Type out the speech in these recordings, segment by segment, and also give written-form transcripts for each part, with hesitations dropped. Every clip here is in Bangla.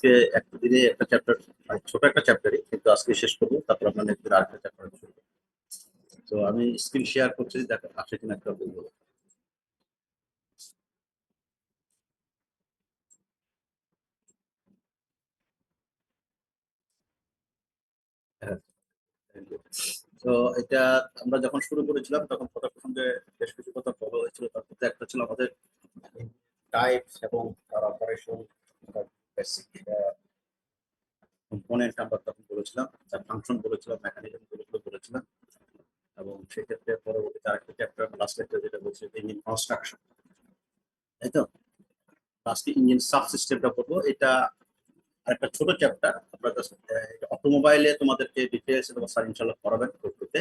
আজকে একটা দিনে একটা চ্যাপ্টার, মানে ছোট একটা চ্যাপ্টারই, কিন্তু আজকে শেষ করবো, তারপর আমরা নেক্সট দিন আরেকটা চ্যাপ্টার শুরু করবো। তো আমি স্ক্রিন শেয়ার করছি, দেখ আসে কিনা একটা বলবো। হ্যাঁ, তো এটা আমরা যখন শুরু করেছিলাম তখন কথা প্রসঙ্গে বেশ কিছু কথা বলা হয়েছিল। তার মধ্যে একটা ছিল আমাদের টাইপস এবং তার অপারেশন, বেসিক কম্পোনেন্ট আমরা তখন বলেছিলাম, তার ফাংশন বলেছিলাম, মেকানিজম গুলো বলেছিলাম। এবং সেক্ষেত্রে পরবর্তীতে আরেকটা চ্যাপ্টার লাস্ট চ্যাপ্টার যেটা বলছে ইঞ্জিন কনস্ট্রাকশন, তাই তো। আজকে ইঞ্জিন সাবসিস্টেমটা করবো। এটা আরেকটা ছোট চ্যাপ্টার, আমরা জাস্ট অটোমোবাইলে তোমাদেরকে ডিটেলস এবং স্যার ইনশাল্লাহ করাবেন করতে।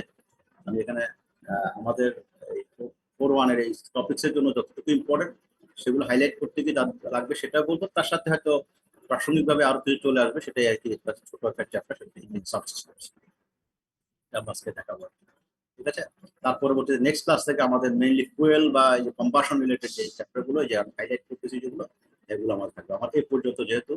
আমি এখানে আমাদের এই 4-1 এই টপিক্সের জন্য যতটুকু ইম্পর্টেন্ট সেগুলো হাইলাইট করতে গিয়ে লাগবে সেটা বলবো। তার সাথে হয়তো প্রাসঙ্গিকভাবে আরো কিছু চলে আসবে, সেটাই আর কি। ছোট একটা চ্যাপ্টার, সেটা ইঞ্জিন সাবসিস্টেমস, আমরা আজকে দেখাবো। ঠিক আছে। তার পরবর্তীতে নেক্সট ক্লাস থেকে আমাদের মেইনলি ফুয়েল বা এই যে কম্বাশন রিলেটেড যে চ্যাপ্টার গুলো যে আমি হাইলাইট করতেছি যেগুলো, এগুলো আমার থাকবে। আমার এই পর্যন্ত যেহেতু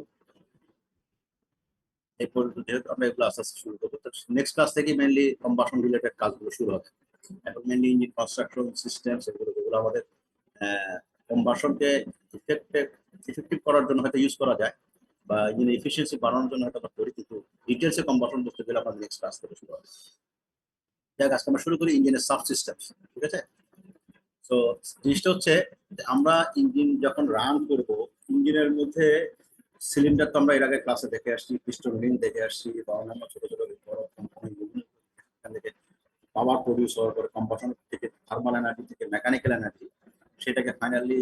আমরা এগুলো আস্তে আস্তে শুরু করবো, নেক্সট ক্লাস থেকে মেইনলি কম্বাশন রিলেটেড কাজগুলো শুরু হবে। এখন মেইনলি ইঞ্জিন কনস্ট্রাকশন সিস্টেম, সেগুলো যেগুলো আমাদের কম্বাশনকে ইফেক্টিভ করার জন্য হয়তো ইউজ করা যায়, বা ইঞ্জিন এফিসিয়েন্সি বাড়ানোর জন্য হয়তো আমরা করি, কিন্তু ডিটেলসে কম্বাশন করতে গেলে আমাদের নেক্সট ক্লাস থেকে শুরু হবে। যাক, আজকে আমরা শুরু করি ইঞ্জিনের সাব সিস্টেম। ঠিক আছে। তো জিনিসটা হচ্ছে যে আমরা ইঞ্জিন যখন রান করব, ইঞ্জিনের মধ্যে সিলিন্ডার তো আমরা এর আগে ক্লাসে দেখে আসছি, পিস্টন রিং দেখে আসছি, বা অন্যান্য ছোট ছোট বড় কম্পোনেন্ট এখান থেকে পাওয়ার প্রডিউস হওয়ার পরে কম্বাসন থেকে থার্মাল এনার্জি থেকে মেকানিক্যাল এনার্জি, সেটাকে ফাইনালি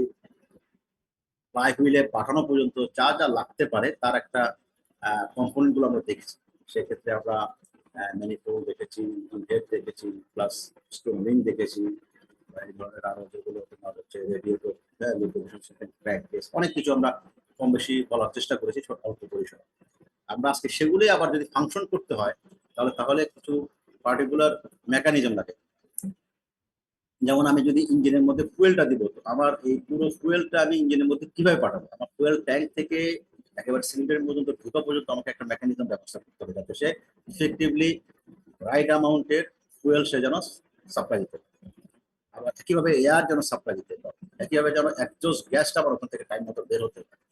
ফ্লাই হুইলে পাঠানো পর্যন্ত যা যা লাগতে পারে তার একটা কম্পোনেন্ট গুলো আমরা দেখেছি। সেক্ষেত্রে আমরা ম্যানিফোল্ড দেখেছি, হেড দেখেছি, প্লাস স্টোন রিং দেখেছি, এই ধরনের আরো যেগুলো তোমার হচ্ছে রেডিয়েটর, অনেক কিছু আমরা কম বেশি বলার চেষ্টা করেছি ছোট অল্প পরিসরে। আমরা আজকে সেগুলোই আবার যদি ফাংশন করতে হয়, তাহলে কিছু পার্টিকুলার মেকানিজম লাগে। যেমন আমি যদি ইঞ্জিনের মধ্যে ফুয়েলটা দিব, তো আমার এই পুরো ফুয়েলটা আমি ইঞ্জিনের মধ্যে কিভাবে পাঠাবো? আমার ফুয়েল ট্যাঙ্ক থেকে একেবারে সিলিন্ডারের পর্যন্ত ঢোকা পর্যন্ত আমাকে একটা মেকানিজম ব্যবস্থা করতে হবে, যাতে সে ইফেক্টিভলি রাইট অ্যামাউন্টের ফুয়েল সে যেন সাপ্লাই দিতে পারে। আবার একইভাবে এয়ার যেন সাপ্লাই দিতে পারে, একইভাবে যেন একজস্ট গ্যাসটা আমার ওখান থেকে টাইম মতো বের হতে পারে,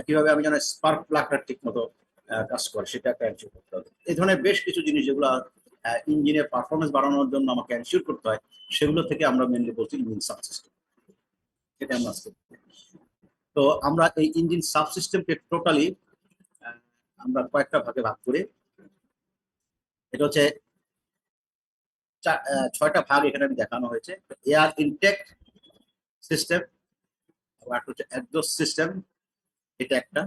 একইভাবে আমি যেন স্পার্ক প্লাগটা ঠিক মতো কাজ করে সেটা একটা এনশিওর করতে হবে। এই ধরনের বেশ কিছু জিনিস যেগুলো ইঞ্জিনের পারফরমেন্স বাড়ানোর জন্য আমাকে এনশিওর করতে হয়, সেগুলো থেকে আমরা মেনলি বলছি ইঞ্জিন সাবসিস্টেম। সেটা আমরা আজকে। তো আমরা এই ইঞ্জিন সাবসিস্টেমকে টোটালি আমরা কয়েকটা ভাগে ভাগ করি। এটা হচ্ছে 6টা ভাগ এখানে আমি দেখানো হয়েছে। এয়ার ইনটেক সিস্টেম, আর হচ্ছে এক্সস্ট সিস্টেম, এটা একটা।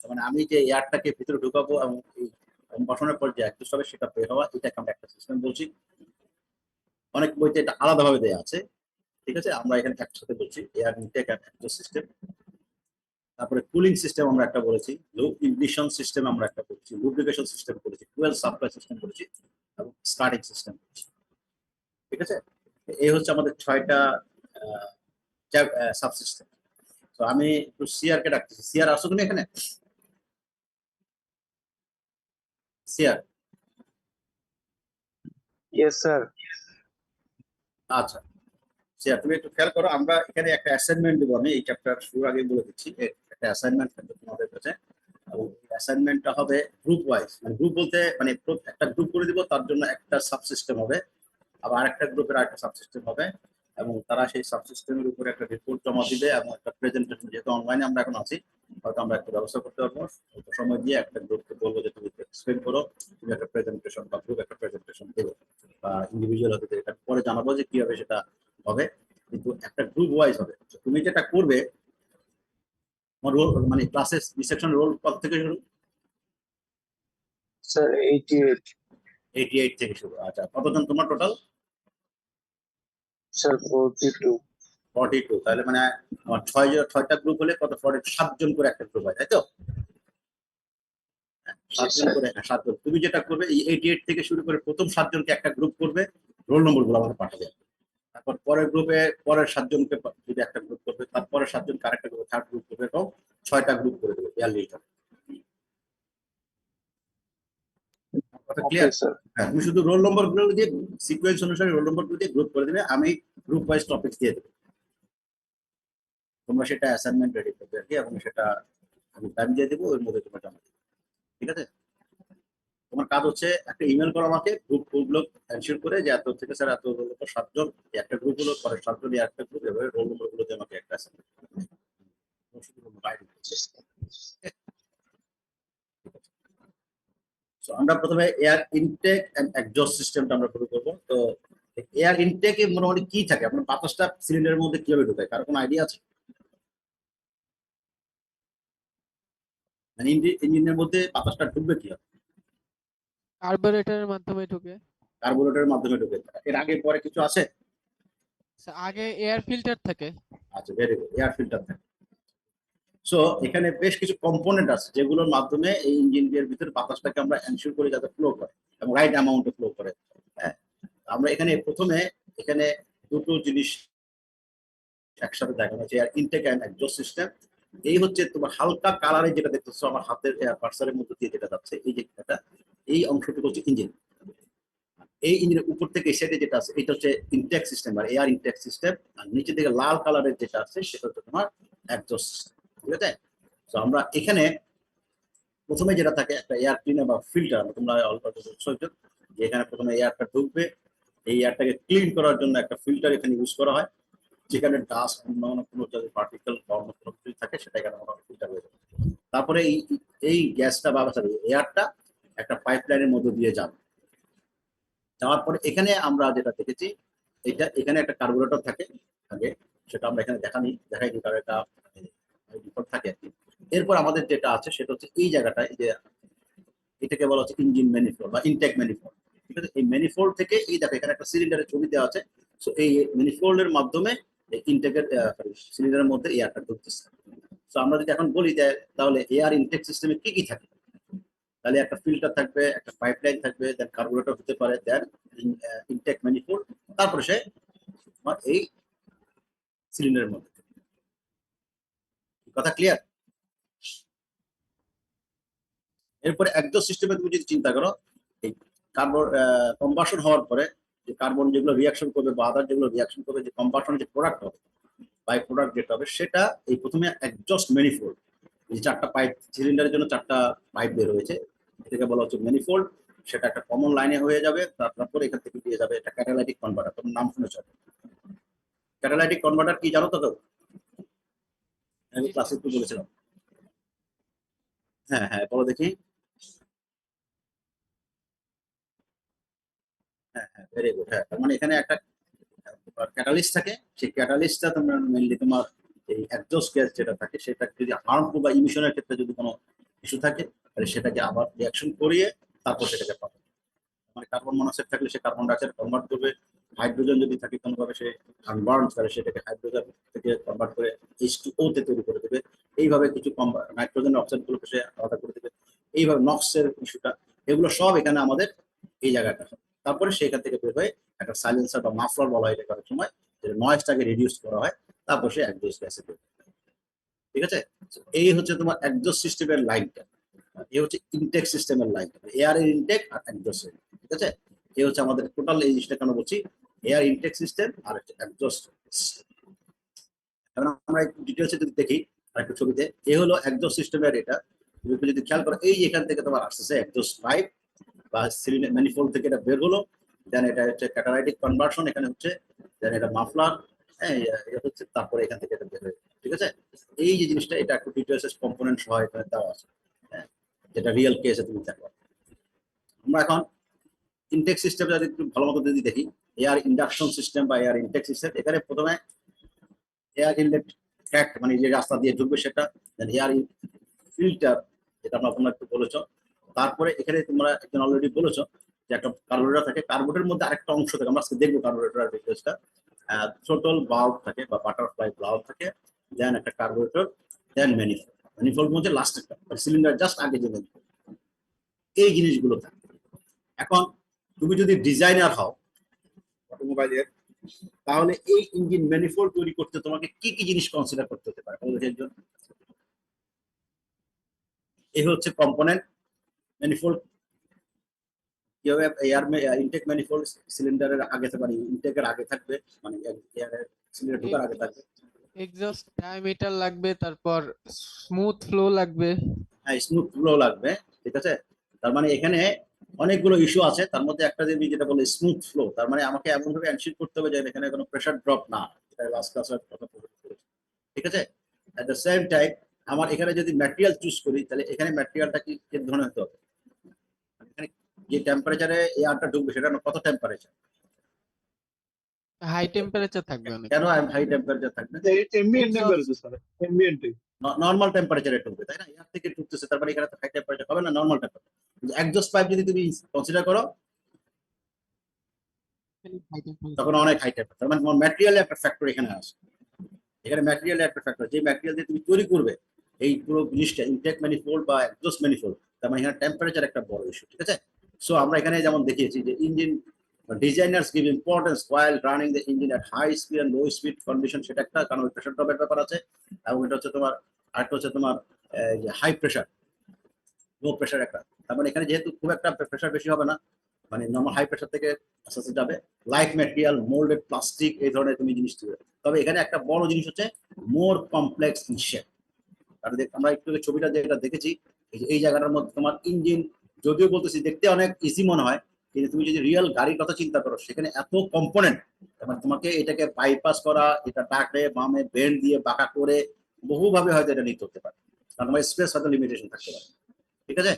মানে আমি যে এয়ারটাকে ভিতরে ঢুকাবো এবং এই কম্বাসনের পর যে এক্সস্ট হবে সেটা বের হওয়া, এটাকে আমরা একটা সিস্টেম বলছি। অনেক বইতে এটা আলাদাভাবে দেওয়া আছে। ঠিক আছে, আমরা এখানে একসাথে বলছি air intake and exhaust system. তারপরে কুলিং সিস্টেম আমরা একটা বলেছি, লো ইগনিশন সিস্টেম আমরা একটা বলেছি, লুব্রিকেশন সিস্টেম করেছি, ফুয়েল সাপ্লাই সিস্টেম করেছি, এবং স্টার্টিং সিস্টেম করেছি। ঠিক আছে। এই হচ্ছে আমাদের 6টা সাবসিস্টেম। তো আমি একটু সিআর কে ডাকতেছি। সিআর আসো তুমি এখানে। সিআর। Yes sir. আচ্ছা, সিআর তুমি একটু খেয়াল করো, আমরা এখানে একটা অ্যাসাইনমেন্ট দেবো। আমি এই চ্যাপ্টার শুরু আগে বলে দিচ্ছি, একটা অ্যাসাইনমেন্ট থাকবে তোমাদের কাছে। এবং অ্যাসাইনমেন্টটা হবে গ্রুপ ওয়াইজ, মানে গ্রুপ বলতে মানে একটা গ্রুপ করে দিব, তার জন্য একটা সাবসিস্টেম হবে, আবার আরেকটা গ্রুপের আরেকটা সাবসিস্টেম হবে, এবং তারা সেই সাবসিস্টেমের উপরে একটা রিপোর্ট জমা দিবে এবং একটা প্রেজেন্টেশন, যেহেতু অনলাইনে আমরা এখন আছি, হয়তো আমরা একটা ব্যবস্থা করতে পারবো। অল্প সময় দিয়ে একটা গ্রুপকে বলবো যে তুমি এক্সপ্লেন করো, তুমি একটা প্রেজেন্টেশন বা গ্রুপ একটা প্রেজেন্টেশন দেবে, বা ইন্ডিভিজুয়াল হতে এটা পরে জানাবো যে কিভাবে সেটা হবে, কিন্তু একটা গ্রুপ ওয়াইজ হবে। তুমি যেটা করবে, তোমার রোল মানে ক্লাসের রিসেপশন রোল কত থেকে শুরু? স্যার 88। 88 থেকে শুরু। আচ্ছা, কতজন তোমার টোটাল? স্যার 42। 42। তাহলে মানে আমার 6টা গ্রুপ হলে কত, 7জন করে একটা গ্রুপ হয়, তাই তো? 7জন করে, 7জন। তুমি যেটা করবে, এই 88 থেকে শুরু করে প্রথম 7জনকে একটা গ্রুপ করবে, রোল নম্বর গুলো আমাকে পাঠাবে। তারপর পরের গ্রুপে পরের 7জনকে যদি একটা গ্রুপ করবে, তারপরে 7জনকে আরেকটা গ্রুপ, থার্ড গ্রুপ করবে, এবং 6টা গ্রুপ করে দেবে, 42 জন। কথা Okay, ক্লিয়ার? sir. হ্যাঁ, তুমি শুধু রোল নম্বর গুলো দিয়ে সিকোয়েন্স অনুসারে রোল নম্বর গুলো দিয়ে গ্রুপ করে দিবে, আমি গ্রুপ ওয়াইজ টপিক দিয়ে দেবো, তোমরা সেটা অ্যাসাইনমেন্ট রেডি করবে আর কি, এবং সেটা আমি টাইম দিয়ে দেবো, ওর মধ্যে তোমরা জমা দেবে। ঠিক আছে, তোমার কাজ হচ্ছে একটা ইমেল করো আমাকে, গ্রুপ গুলো এনশিওর করে যে এত থেকে স্যার এত লোক 7 জন, একটা গ্রুপ হলো পরে 7 জন একটা গ্রুপ, এভাবে রোল নম্বর গুলো দিয়ে আমাকে একটা অ্যাসাইনমেন্ট। আমরা প্রথমে এয়ার ইনটেক এন্ড এক্সজস্ট সিস্টেমটা আমরা শুরু করবো। তো এয়ার ইনটেকে মোটামুটি কি থাকে, আপনার বাতাসটা সিলিন্ডারের মধ্যে কিভাবে ঢোকায়, কার কোনো আইডিয়া আছে? মানে ইঞ্জিনের মধ্যে বাতাসটা ঢুকবে কি হবে? কার্বোরেটরের মাধ্যমে ঢুকে। কার্বোরেটরের মাধ্যমে ঢুকে, এর আগে পরে কিছু আছে? আগে এয়ার ফিল্টার থাকে। আচ্ছা, ভেরি গুড, এয়ার ফিল্টার থাকে। সো এখানে বেশ কিছু কম্পোনেন্ট আছে যেগুলোর মাধ্যমে এই ইঞ্জিনের ভিতরে বাতাসটাকে আমরা এনশিওর করি যাতে ফ্লো করে এবং রাইট অ্যামাউন্টে ফ্লো করে। হ্যাঁ, আমরা এখানে প্রথমে এখানে দুটো জিনিস একসাথে দেখানো হচ্ছে, air intake and exhaust system. এই হচ্ছে তোমার হালকা কালারে যেটা দেখতেছো আমার হাতের পার্সারের মধ্যে দিয়ে যেটা যাচ্ছে, এই যে এটা, এই অংশটুকু হচ্ছে ইঞ্জিন। এই ইঞ্জিনের উপর থেকে এই সাইডে যেটা আছে এটা হচ্ছে ইনটেক সিস্টেম আর এয়ার ইনটেক সিস্টেম, আর নিচে দিকে লাল কালারের যেটা আছে সেটা হচ্ছে তোমার এক্সজস্ট সিস্টেম। ঠিক আছে, তো আমরা এখানে প্রথমে যেটা থাকে একটা এয়ার ক্লিনার বা ফিল্টার, তোমরা অল্প যে এখানে প্রথমে এয়ারটা ঢুকবে, এই এয়ারটাকে ক্লিন করার জন্য একটা ফিল্টার এখানে ইউজ করা হয়, যেখানে ডাস্ট অন্যান্য কোনো যদি পার্টিকেল বা অন্য কোনো কিছু থাকে সেটা এখানে আমরা ফিল্টার হয়ে যাবে। তারপরে এই গ্যাসটা বা এয়ারটা একটা পাইপ লাইনের মধ্যে দিয়ে যাবে, যাওয়ার পরে এখানে আমরা যেটা দেখেছি, এটা এখানে একটা কার্বোরেটর থাকে আগে, সেটা আমরা এখানে দেখাইনি কারণ এটা ডিফল্ট থাকে আর কি। এরপর আমাদের যেটা আছে সেটা হচ্ছে এই জায়গাটায় যে এটাকে বলা হচ্ছে ইঞ্জিন ম্যানিফোল্ড বা ইনটেক ম্যানিফোল্ড। ঠিক আছে, এই ম্যানিফোল্ড থেকে এই দেখো এখানে একটা সিলিন্ডারের ছবি দেওয়া আছে। সো এই ম্যানিফোল্ডের মাধ্যমে ইনটেকের সিলিন্ডারের মধ্যে এয়ারটা ঢুকতেছে। তো আমরা যদি এখন বলি যে তাহলে এয়ার ইনটেক সিস্টেমে কি কি থাকে, তাহলে একটা ফিল্টার থাকবে, একটা পাইপলাইন থাকবে, দেন কার্বোরেটর হতে পারে, দেন ইনটেক ম্যানিফোল্ড, তারপরে সে এই সিলিন্ডারের মধ্যে। কথা ক্লিয়ার? এরপরে একজস্ট সিস্টেমে তুমি যদি চিন্তা করো, এই কার্বন কম্বাসন হওয়ার পরে যে কার্বন যেগুলো রিয়াকশন করবে বা আদার যেগুলো রিয়াকশন করবে, যে কম্বাসন যে প্রোডাক্ট হবে, বাই প্রোডাক্ট যেটা হবে, সেটা এই প্রথমে একজস্ট ম্যানিফোল্ড, এই 4টা পাইপ, সিলিন্ডারের জন্য 4টা পাইপ বের হয়েছে, এটাকে বলা হচ্ছে ম্যানিফোল্ড। সেটা একটা কমন লাইনে হয়ে যাবে, তারপরে এখান থেকে দিয়ে যাবে একটা ক্যাটালাইটিক কনভার্টার, তোমার নাম শুনেছ? ক্যাটালাইটিক কনভার্টার কি জানো তো কেউ? আমি ক্লাসে একটু বলেছিলাম। হ্যাঁ হ্যাঁ, বলো দেখি। হ্যাঁ হ্যাঁ, ভেরি গুড। হ্যাঁ, তার মানে এখানে একটা ক্যাটালিস্ট থাকে, সেই ক্যাটালিস্টটা তোমরা মেইনলি তোমার এই এক্সজস্ট গ্যাস যেটা থাকে সেটা যদি হার্মফুল বা ইমিশনের ক্ষেত্রে যদি কোনো ইস্যু থাকে, তাহলে সেটাকে আবার রিয়াকশন করিয়ে তারপর সেটাকে পাবে। মানে কার্বন মনোক্সাইড থাকলে সে কার্বন ডাইঅক্সাইড কনভার্ট করবে, হাইড্রোজেন যদি থাকে কোনোভাবে সে আনবার্ন, তাহলে সেটাকে হাইড্রোজেন থেকে কনভার্ট করে H2O তে তৈরি করে দেবে। এইভাবে কিছু নাইট্রোজেন অক্সাইড গুলোকে সে আলাদা করে দেবে। এইভাবে নক্সের ইস্যুটা, এগুলো সব এখানে আমাদের এই জায়গাটা। তারপরে সেখান থেকে বের হয়ে একটা সাইলেন্সার বা মাফলার বলা হয় এটা করার সময়, যে নয়েজটাকে রিডিউস করা হয়, তারপর সে একজস্ট গ্যাসে বের হয়। ঠিক আছে, এই হচ্ছে তোমার একজস্ট সিস্টেমের লাইনটা। এই হচ্ছে ইনটেক সিস্টেমের লাইন, এয়ারের ইনটেক আর একজস্ট। ঠিক আছে, এই হচ্ছে আমাদের টোটাল এই জিনিসটা কেন বলছি, এয়ার ইনটেক সিস্টেম আর একজস্ট সিস্টেম। এখন আমরা একটু ডিটেলসে যদি দেখি আরেকটা ছবিতে, এই হলো একজস্ট সিস্টেমের এটা। তুমি যদি খেয়াল করো, এই যে এখান থেকে তোমার আসতেছে একজস্ট পাইপ বা সিলিন্ডার ম্যানিফোল্ড থেকে এটা বের হলো, দেন এটা হচ্ছে ক্যাটালাইটিক কনভার্সন, এখানে হচ্ছে, দেন এটা মাফলার, হ্যাঁ এটা হচ্ছে, তারপরে এখান থেকে এটা বের হয়ে। ঠিক আছে, এই যে জিনিসটা এটা একটু ডিটেলস কম্পোনেন্ট সহ এখানে দেওয়া আছে, হ্যাঁ, যেটা রিয়েল কেসে তুমি দেখো। আমরা এখন ইনটেক সিস্টেম যদি একটু ভালো মতো যদি দেখি, এয়ার ইন্ডাকশন সিস্টেম বা এয়ার ইনটেক সিস্টেম, এখানে প্রথমে এয়ার ইনলেট ট্র্যাক্ট মানে যে রাস্তা দিয়ে ঢুকবে সেটা, এয়ার ফিল্টার যেটা তোমরা একটু বলেছো, তারপরে এখানে তোমরা একজন অলরেডি বলেছো যে একটা কার্বোরেটর থাকে, কার্বোরেটরের মধ্যে আরেকটা অংশ থাকে, আমরা আজকে দেখবো কার্বোরেটর ডিটেলসটা। থ্রোটল বাল্ব থাকে বা বাটারফ্লাই বাল্ব থাকে, দেন একটা কার্বোরেটর, দেন ম্যানিফোল্ড। ম্যানিফোল্ড মধ্যে লাস্ট একটা সিলিন্ডার জাস্ট আগে যে ম্যানিফোল্ড, এই জিনিসগুলো থাকে। এখন তুমি যদি ডিজাইনার হও অটোমোবাইলের, তাহলে এই ইঞ্জিন ম্যানিফোল্ড তৈরি করতে তোমাকে কি কি জিনিস কনসিডার করতে হতে পারে? এই হচ্ছে কম্পোনেন্ট ম্যানিফোল্ড, কিভাবে এয়ার ইনটেক ম্যানিফোল্ড সিলিন্ডারের আগে মানে ইনটেকের আগে থাকবে, মানে এয়ারের সিলিন্ডার ঢোকার আগে থাকবে। এক্সজস্ট ডায়ামিটার লাগবে, তারপর স্মুথ ফ্লো লাগবে। হ্যাঁ, স্মুথ ফ্লো লাগবে, ঠিক আছে। তার মানে এখানে অনেকগুলো ইস্যু আছে, তার মধ্যে একটা যে যেটা বলে স্মুথ ফ্লো, তার মানে আমাকে এমন ভাবে এনশিওর করতে হবে যে এখানে কোনো প্রেসার ড্রপ না, এটা লাস্ট ক্লাসের কথা বলেছি, ঠিক আছে। এট দ্য সেম টাইম আমার এখানে যদি ম্যাটেরিয়াল চুজ করি, তাহলে এখানে ম্যাটেরিয়ালটা কি ধরনের হতে হবে, এখানে যে টেম্পারেচারে এয়ারটা ঢুকবে সেটা কত টেম্পারেচার, হাই টেম্পারেচার থাকবে অনেক। কেন হাই টেম্পারেচার থাকবে, ambient Exhaust- temperature, sir. Ambient. Normal টেম্পারেচারে ঢুকবে, তাই না, এয়ার থেকে ঢুকতেছে, তার মানে এখানে তো হাই টেম্পারেচার হবে না, নর্মাল টেম্পারেচার। একজস্ট পাইপ যদি তুমি কনসিডার করো high temperature। তখন অনেক হাই টেম্পারেচার, মানে তোমার ম্যাটেরিয়ালে একটা ফ্যাক্টর এখানে আসে, এখানে ম্যাটেরিয়ালে একটা ফ্যাক্টর, যে ম্যাটেরিয়াল দিয়ে তুমি তৈরি করবে এই পুরো জিনিসটা ইনটেক ম্যানিফোল্ড বা এক্সজস্ট ম্যানিফোল্ড, তার মানে এখানে টেম্পারেচার একটা বড় ইস্যু, ঠিক আছে। সো আমরা এখানে যেমন দেখিয়েছি যে engine designers give importance while running the engine at high speed and low speed condition, সেটা একটা, কারণ ওই প্রেশার ড্রপের ব্যাপার আছে। এবং এটা হচ্ছে তোমার আরেকটা হচ্ছে তোমার যে হাই প্রেশার লো প্রেশার একটা, তার মানে এখানে যেহেতু খুব একটা প্রেশার বেশি হবে না, মানে নর্মাল হাই প্রেশার থেকে আস্তে আস্তে যাবে, লাইট ম্যাটেরিয়াল মোল্ডেড প্লাস্টিক এই ধরনের তুমি জিনিস দিবে। তবে এখানে একটা বড় জিনিস হচ্ছে মোর কমপ্লেক্স ইন শেপ। কারণ আমরা একটু আগে ছবিটা যেটা দেখেছি, এই জায়গাটার মধ্যে তোমার ইঞ্জিন, যদিও বলতেছি দেখতে অনেক ইজি মনে হয়, কিন্তু তুমি যদি রিয়েল গাড়ির কথা চিন্তা করো সেখানে এত কম্পোনেন্ট, তোমাকে এটাকে বাইপাস করা, এটা টাকড়ে বামে বেন্ড দিয়ে বাঁকা করে বহুভাবে হয়তো এটা নিতে হতে পারে, কারণ তোমার স্পেস হয়তো লিমিটেশন থাকতে পারে, ঠিক আছে,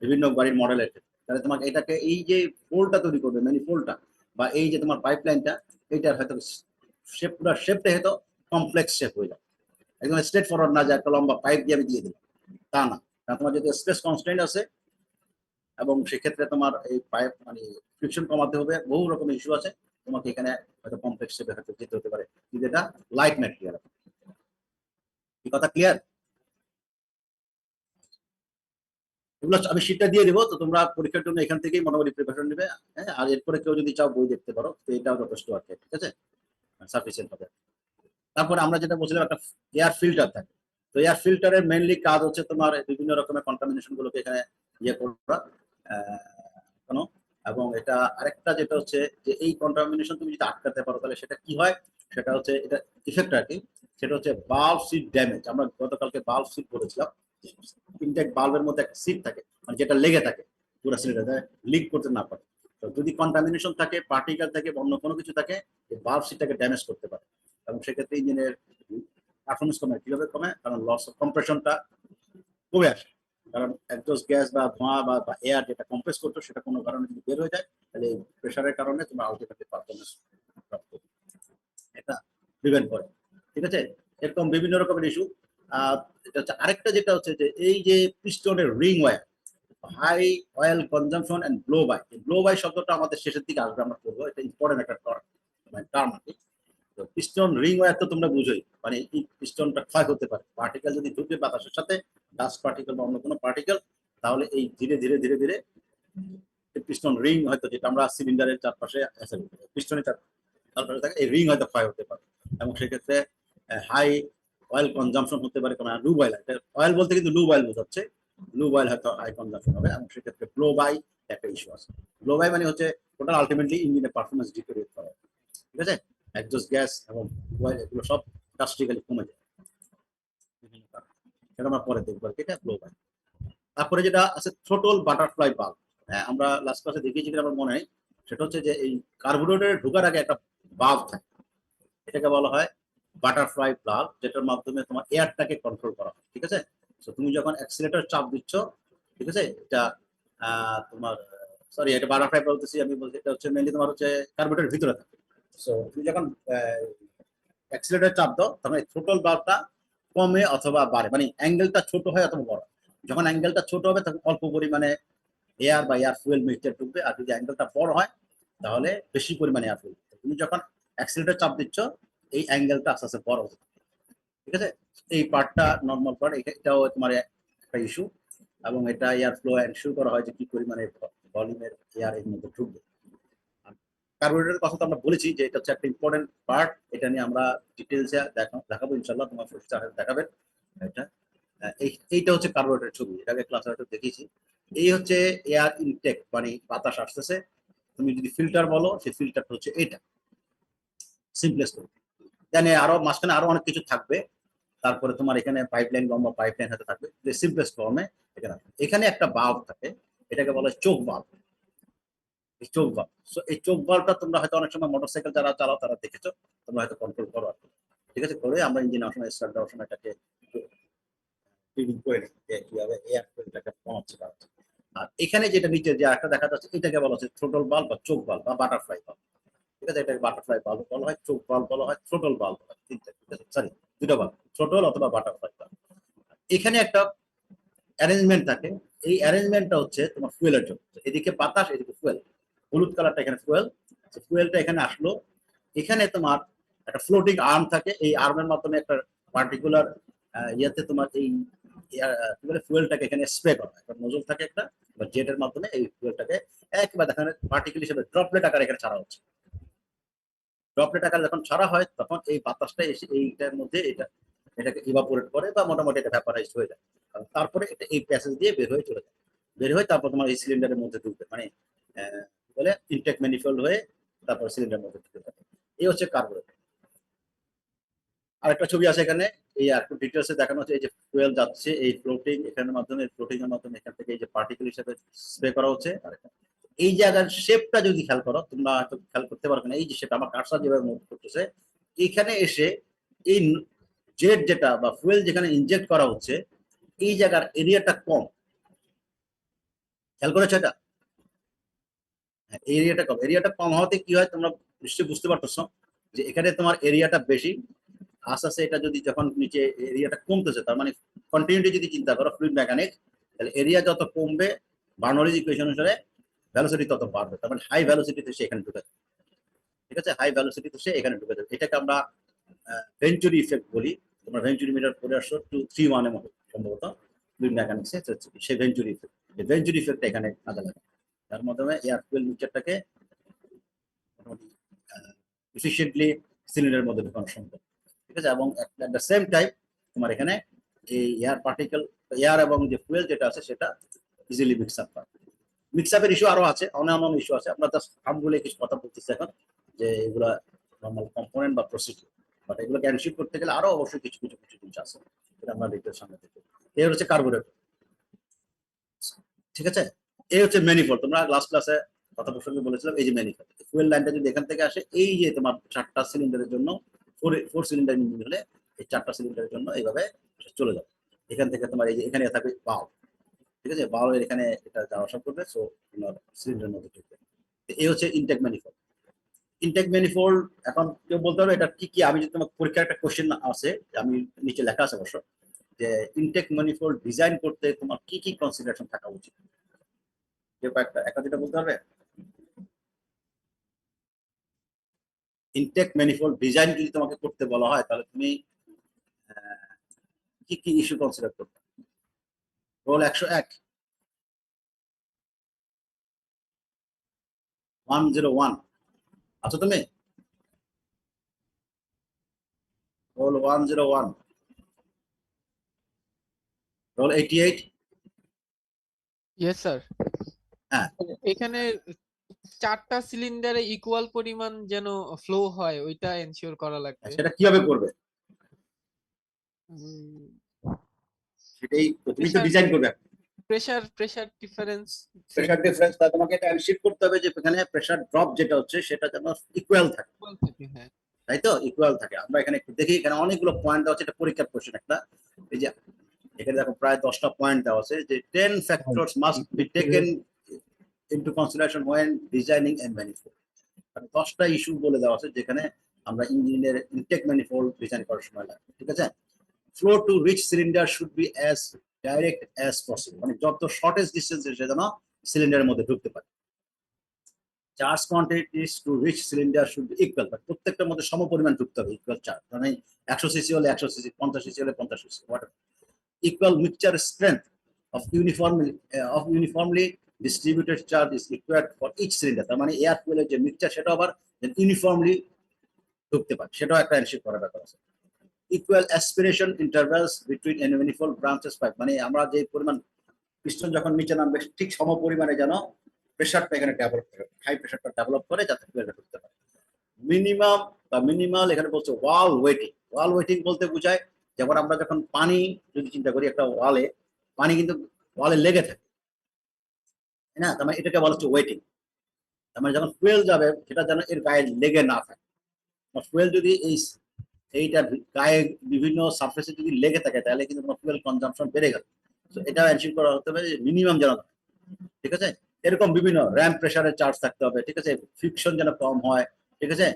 বিভিন্ন গাড়ির মডেলের ক্ষেত্রে। তাহলে তোমাকে এটাকে এই যে ফোল্ডটা তৈরি করবে ম্যানিফোল্ডটা, বা এই যে তোমার পাইপলাইনটা, এইটার হয়তো শেপ, পুরো শেপটা হয়তো কমপ্লেক্স শেপ হয়ে যাবে, একদম স্ট্রেট ফরওয়ার্ড না, যে একটা লম্বা পাইপ দিয়ে আমি দিয়ে দিলাম, তা না। কারণ তোমার যদি স্পেস কনস্ট্রেন্ট আছে, এবং সেক্ষেত্রে তোমার এই পাইপ মানে ফ্রিকশন কমাতে হবে, বহু রকম ইস্যু আছে, তোমাকে এখানে হয়তো কমপ্লেক্স শেপে হয়তো যেতে হতে পারে, কিন্তু এটা লাইট ম্যাটেরিয়াল। এই কথা ক্লিয়ার? এগুলো আমি শীটটা দিয়ে দেবো, তো তোমরা পরীক্ষার জন্য এখান থেকেই মোটামুটি প্রিপারেশন নেবে। হ্যাঁ, আর এরপরে কেউ যদি চাও বই দেখতে পারো, তো এটাও যথেষ্ট আছে, ঠিক আছে, সাফিসিয়েন্ট হবে। তারপরে আমরা যেটা বলছিলাম, একটা এয়ার ফিল্টার থাকে, তো এয়ার ফিল্টারের মেইনলি কাজ হচ্ছে তোমার বিভিন্ন রকমের কন্টামিনেশন গুলোকে এখানে ইয়ে করা, কেন, এবং এটা আরেকটা যেটা হচ্ছে যে এই কন্টামিনেশন তুমি যদি আটকাতে পারো, তাহলে সেটা কি হয়, সেটা হচ্ছে এটা ইফেক্ট আর কি, সেটা হচ্ছে বাল্ব সিট ড্যামেজ। আমরা গতকালকে বাল্ব সিট বলেছিলাম, ইনটেক বাল্বের মধ্যে একটা সিট থাকে, মানে যেটা লেগে থাকে পুরো সিলিন্ডারে, লিক করতে না পারে। তো যদি কন্টামিনেশন থাকে, পার্টিকেল থাকে, অন্য কোনো কিছু থাকে, বাল্ব সিটটাকে ড্যামেজ করতে পারে, এবং সেক্ষেত্রে ইঞ্জিনের পারফরমেন্স কমে। কিভাবে কমে? কারণ লস অফ কম্প্রেশনটা কমে আসে, কারণ একজস্ট গ্যাস বা ধোঁয়া বা এয়ার যেটা কম্প্রেস করতো সেটা কোনো কারণে যদি বের হয়ে যায়, তাহলে প্রেশারের কারণে তোমার আলটিমেটলি পারফরমেন্স এটা প্রিভেন্ট করে, ঠিক আছে। এরকম বিভিন্ন রকমের ইস্যু। এটা হচ্ছে আরেকটা, যেটা হচ্ছে যে এই যে পিস্টনের ring wear, high oil consumption and blow by. Blow by শব্দটা আমাদের শেষের দিকে আসবে, আমরা করবো, এটা ইম্পর্টেন্ট একটা টার্ম আর কি। পিস্টন রিং ওয়্যার তো তোমরা বুঝোই, মানে এই পিস্টনটা ক্ষয় হতে পারে, পার্টিকেল যদি ঢুকে বাতাসের সাথে, ডাস্ট পার্টিকেল বা অন্য কোনো পার্টিকেল, তাহলে এই ধীরে ধীরে ধীরে ধীরে পিস্টন রিং হয়তো, যেটা আমরা সিলিন্ডারের চারপাশে পিস্টনের চারপাশে থাকে, এই রিং হয়তো ক্ষয় হতে পারে, এবং সেক্ষেত্রে হাই অয়েল কনজাম্পশন হতে পারে। কারণ লুব অয়েল, অয়েল বলতে কিন্তু লুব অয়েল বোঝাচ্ছে, লুব অয়েল হয়তো হাই কনজাম্পশন হবে, এবং সেক্ষেত্রে ব্লো বাই একটা ইস্যু আছে। ব্লো বাই মানে হচ্ছে টোটাল আলটিমেটলি ইঞ্জিনের পারফরমেন্স ডিটোরিয়েট করা, ঠিক আছে, একজস্ট গ্যাস এবং অয়েল এগুলো সব ড্রাস্টিক্যালি কমে যায়, সেটা আমরা পরে দেখবো, এটা ব্লো বাই। তারপরে যেটা আছে থ্রোটল বাটারফ্লাই বাল্ব, আমরা লাস্ট ক্লাসে দেখিয়েছি কিনা আমার মনে হয়, সেটা হচ্ছে যে এই কার্বোরেটরে ঢোকার আগে একটা বাল্ব থাকে, এটাকে বলা হয় বাটারফ্লাই বাল্ব, যেটার মাধ্যমে তোমার এয়ারটাকে কন্ট্রোল করা হয়, ঠিক আছে। তো তুমি যখন অ্যাক্সিলারেটর চাপ দিচ্ছ, ঠিক আছে, এটা তোমার, সরি এটা বাটারফ্লাই বলতেছি আমি, বলছি এটা হচ্ছে মেনলি তোমার হচ্ছে কার্বোরেটরের ভিতরে থাকে। সো তুমি যখন অ্যাক্সিলারেটর চাপ দাও, তখন এই থ্রোটল বাল্বটা কমে অথবা বাড়ে, মানে অ্যাঙ্গেলটা ছোট হয় অথবা বড়। যখন অ্যাঙ্গেলটা ছোট হবে তখন অল্প পরিমাণে এয়ার বা এয়ার ফুয়েল মিক্সচার ঢুকবে, আর যদি অ্যাঙ্গেলটা বড় হয় তাহলে বেশি পরিমাণে এয়ার ফুয়েল। তুমি যখন অ্যাক্সিলারেটর চাপ দিচ্ছ, এই অ্যাঙ্গেলটা আস্তে আস্তে বড় হচ্ছে, ঠিক আছে। এই পার্টটা নর্মাল পার্ট, এটাও তোমার একটা ইস্যু, এবং এটা এয়ার ফ্লো এনশিওর করা হয় যে কি পরিমাণে ভলিউমের এয়ার এর মধ্যে ঢুকবে। কার্বোরেটরের কথা তো আমরা বলেছি যে এটা হচ্ছে একটা ইম্পর্টেন্ট পার্ট, এটা নিয়ে আমরা ডিটেলসে দেখাবো ইনশাল্লাহ, তোমার দেখাবেন এটা। এইটা হচ্ছে কার্বোরেটরের ছবি, এটাকে ক্লাসে হয়তো দেখিয়েছি। এই হচ্ছে এয়ার ইনটেক, মানে বাতাস আসতেছে। তুমি যদি ফিল্টার বলো, সেই ফিল্টারটা হচ্ছে এটা, সিম্পলেস্ট। দেন আরো মাঝখানে আরো অনেক কিছু থাকবে। তারপরে তোমার এখানে পাইপলাইন, লম্বা পাইপলাইন হাতে থাকবে, যে সিম্পলেস্ট ফর্মে এখানে এখানে একটা বাল্ব থাকে, এটাকে বলা হয় চোখ বাল্ব। এই চোখ বাল্ব, এই চোখ বাল্বটা তোমরা হয়তো অনেক সময় মোটরসাইকেল যারা চালাও তারা দেখেছো, তোমরা হয়তো কন্ট্রোল করো আর কি। ঠিক আছে, করে আমরা ইঞ্জিন অসময় স্টার্ট দেওয়ার সময় এটাকে রিডিং করে নিই যে কিভাবে এয়ার ফিল্টারটা কমাচ্ছে বাড়াচ্ছে। আর এখানে যেটা নিচে যে একটা দেখা যাচ্ছে, এটাকে বলা হচ্ছে থ্রোটল বাল্ব বা চোখ বাল্ব বা বাটারফ্লাই বাল্ব। ঠিক আছে, এটাকে বাটারফ্লাই বাল্ব বলা হয়, চোখ বাল্ব বলা হয়, থ্রোটল বাল্ব বলা হয়। তিনটা, ঠিক আছে, সরি দুটো বাল্ব, থ্রোটল অথবা বাটারফ্লাই বাল্ব। এখানে একটা অ্যারেঞ্জমেন্ট থাকে, এই অ্যারেঞ্জমেন্টটা হচ্ছে তোমার ফুয়েলের জন্য। এদিকে বাতাস, এদিকে ফুয়েল, হলুদ কালারটা এখানে ফুয়েল। ফুয়েলটা এখানে আসলো, এখানে তোমার একটা ফ্লোটিং আর্ম থাকে, এই আর্মের মাধ্যমে একটা পার্টিকুলার ইয়াতে তোমার এই ফুয়েলটাকে এখানে স্প্রে করা হয়। একটা নজল থাকে একটা, জেটের মাধ্যমে এই ফুয়েলটাকে একবার এখানে পার্টিকেল হিসেবে ড্রপলেট আকারে এখানে ছাড়া হচ্ছে। ড্রপলেট আকারে যখন ছাড়া হয়, তখন এই বাতাসটা এসে এইটার মধ্যে এটাকে ইভাপোরেট করে বা মোটামুটি এটা ভ্যাপারাইজ হয়ে যায়। তারপরে এটা এই প্যাসেজ দিয়ে বের হয়ে চলে যায়, বের হয়ে তারপর তোমার এই সিলিন্ডারের মধ্যে ঢুকবে, মানে বলে ইনটেক ম্যানিফোল্ড হয়ে তারপর সিলিন্ডারের মধ্যে ঢুকে যাবে। এই হচ্ছে কার্বোরেটর। আরেকটা ছবি আছে এখানে, এই একটু ডিটেলসে দেখানো হচ্ছে, এই যে ফুয়েল যাচ্ছে এই ফ্লোটিং, এখানের মাধ্যমে ফ্লোটিং এর মাধ্যমে এখান থেকে এই যে পার্টিকেল হিসেবে স্প্রে করা হচ্ছে। আর এই জায়গার শেপটা যদি খেয়াল করো, তোমরা হয়তো খেয়াল করতে পারবে না, এই যে সেটা আমার কারসার যেভাবে মুভ করতেছে, এইখানে এসে এই জেট যেটা বা ফুয়েল যেখানে ইনজেক্ট করা হচ্ছে, এই জায়গার এরিয়াটা কম। খেয়াল করেছো এটা? এরিয়াটা কম হওয়াতে কি হয় তোমরা নিশ্চয়ই বুঝতে পারতেছো, যে এখানে তোমার এরিয়াটা বেশি। আস্তে আস্তে এটা যদি যখন নিচে এরিয়াটা কমতেছে, তার মানে কন্টিনিউটি যদি চিন্তা করো ফ্লুইড মেকানিক্স, তাহলে এরিয়া যত কমবে বার্নৌলিজ ইকুয়েশন অনুসারে ভ্যালোসিটি তত বাড়বে, তার মানে হাই ভ্যালোসিটিতে সে এখানে ঢুকে যাবে। ঠিক আছে, হাই ভ্যালোসিটিতে সে এখানে ঢুকে যাবে। এটাকে আমরা ভেঞ্চুরি ইফেক্ট বলি। তোমরা ভেঞ্চুরি মিটার পড়ে আসছো 231 এর মতো সম্ভবত ফ্লুইড মেকানিক্সে, সেই ভেঞ্চুরি ইফেক্ট। এই ভেঞ্চুরি ইফেক্টটা এখানে কাজে লাগে, তার মাধ্যমে এয়ার ফুয়েল মিক্সচারটাকে এফিশিয়েন্টলি সিলিন্ডারের মধ্যে ঢোকানো সম্ভব। ঠিক আছে, এবং অ্যাট দ্য সেম টাইম তোমার এখানে এই এয়ার পার্টিকেল, এয়ার এবং যে ফুয়েল যেটা আছে সেটা ইজিলি মিক্স আপ হয়। মিক্স আপের ইস্যু আরো আছে, অন্যান্য ইস্যু আছে, আমরা জাস্ট নামগুলো কিছু কথা বলতেছি এখন, যে এগুলা নর্মাল কম্পোনেন্ট বা প্রসিডিউর, বাট এগুলোকে এনশিওর করতে গেলে আরো অবশ্যই কিছু কিছু কিছু জিনিস আছে, এটা আমরা ডিটেইলস সামনে দেখব। এই হচ্ছে কার্বোরেটর। ঠিক আছে, এই হচ্ছে ম্যানিফোল্ড। তোমরা লাস্ট ক্লাসে কথা প্রসঙ্গে বলেছিলাম, এই যে ম্যানিফোল্ড ফুয়েল লাইনটা যদি এখান থেকে আসে, এই যে তোমার 4টা সিলিন্ডারের জন্য, ফোর সিলিন্ডার ইঞ্জিন হলে এই 4টা সিলিন্ডারের জন্য এইভাবে চলে যাবে। এখান থেকে তোমার এই যে এখানে থাকবে বাল্ব। ঠিক আছে, বাল্বের এখানে এটা যাওয়া আসা করবে, সো তোমার সিলিন্ডারের মধ্যে ঢুকবে। এই হচ্ছে ইনটেক ম্যানিফোল্ড। ইনটেক ম্যানিফোল্ড এখন কেউ বলতে পারবে এটা কি কি? আমি যদি তোমার পরীক্ষার একটা কোশ্চেন আছে, আমি নিচে লেখা আছে অবশ্য, যে ইনটেক ম্যানিফোল্ড ডিজাইন করতে তোমার কি কি কনসিডারেশন থাকা উচিত, কেউ একটা যেটা বলতে পারবে? ইনটেক ম্যানিফোল্ড ডিজাইন যদি তোমাকে করতে বলা হয়, তাহলে তুমি কি কি ইস্যু কনসিডার করবে? রোল 101, 101 আচ্ছা, তুমি রোল 101, রোল 88। Yes sir. হ্যাঁ, এখানে 4টা সিলিন্ডারে ইকুয়াল পরিমাণ যেন ফ্লো হয়, ওইটা এনশিওর করা লাগবে। সেটা কিভাবে করবে? উম, সেটাই তুমি তো ডিজাইন করবে। Pressure difference. প্রেসার ডিফারেন্স, তা তোমাকে এটা এনশিওর করতে হবে যে এখানে প্রেসার ড্রপ যেটা হচ্ছে সেটা যেন ইকুয়াল থাকে, হ্যাঁ। তাই তো? ইকুয়াল থাকে। আমরা এখানে একটু দেখি, এখানে অনেকগুলো পয়েন্ট দেওয়া আছে, এটা পরীক্ষার কোশ্চেন একটা। এই যে এখানে দেখো প্রায় 10টা পয়েন্ট দেওয়া আছে, যে 10 factors must be taken into consideration when designing A manifold. 10টা ইস্যু বলে দেওয়া আছে যেখানে আমরা ইঞ্জিনের ইনটেক ম্যানিফোল্ড ডিজাইন করার সময় লাগবে। ঠিক আছে, flow to reach cylinder should be as direct as possible, মানে যত শর্টেস্ট ডিস্টেন্স সে যেন সিলিন্ডারের মধ্যে ঢুকতে পারে। Charge quantities to reach cylinder should be equal, প্রত্যেকটার মধ্যে সমপরিমাণ ঢুকতে হবে, ইকুয়াল চার্জ, মানে 100 সিসি হলে 100 সিসি, 50 সিসি হলে 50 CC, whatever. Equal mixture strength of uniformly distributed charge is required for each cylinder, তার মানে এয়ার ফুয়েলের যে মিক্সচার সেটা আবার ইউনিফর্মলি ঢুকতে পারে, সেটাও একটা এনশিওর করার ব্যাপার আছে। Equal aspiration intervals between manifold branches pipe, মানে আমরা যে পরিমাণ পিস্টন যখন নিচে নামবে ঠিক সম পরিমাণে যেন প্রেশারটা এখানে ডেভেলপ করে, হাই প্রেশারটা ডেভেলপ করে যাতে ফুয়েলটা ঢুকতে পারে। মিনিমাম বা মিনিমাল এখানে বলছে ওয়াল ওয়েটিং। ওয়াল ওয়েটিং বলতে বোঝায় যেমন আমরা যখন পানি যদি চিন্তা করি একটা ওয়ালে, পানি কিন্তু ওয়ালে লেগে থাকে, তাই না? তার মানে এটাকে বলা হচ্ছে ওয়েটিং। তার মানে যখন ফুয়েল যাবে সেটা যেন এর গায়ে লেগে না থাকে। ফুয়েল যদি এইটা গায়ে বিভিন্ন সারফেসে যদি লেগে থাকে তাহলে কিন্তু তোমার ফুয়েল কনজাম্পশন বেড়ে গেল। তো এটা এনশিওর করা হতে হবে মিনিমাম যেন, ঠিক আছে? এরকম বিভিন্ন র্যাম প্রেসারের চার্জ থাকতে হবে, ঠিক আছে? ফ্রিকশন যেন কম হয়, ঠিক আছে?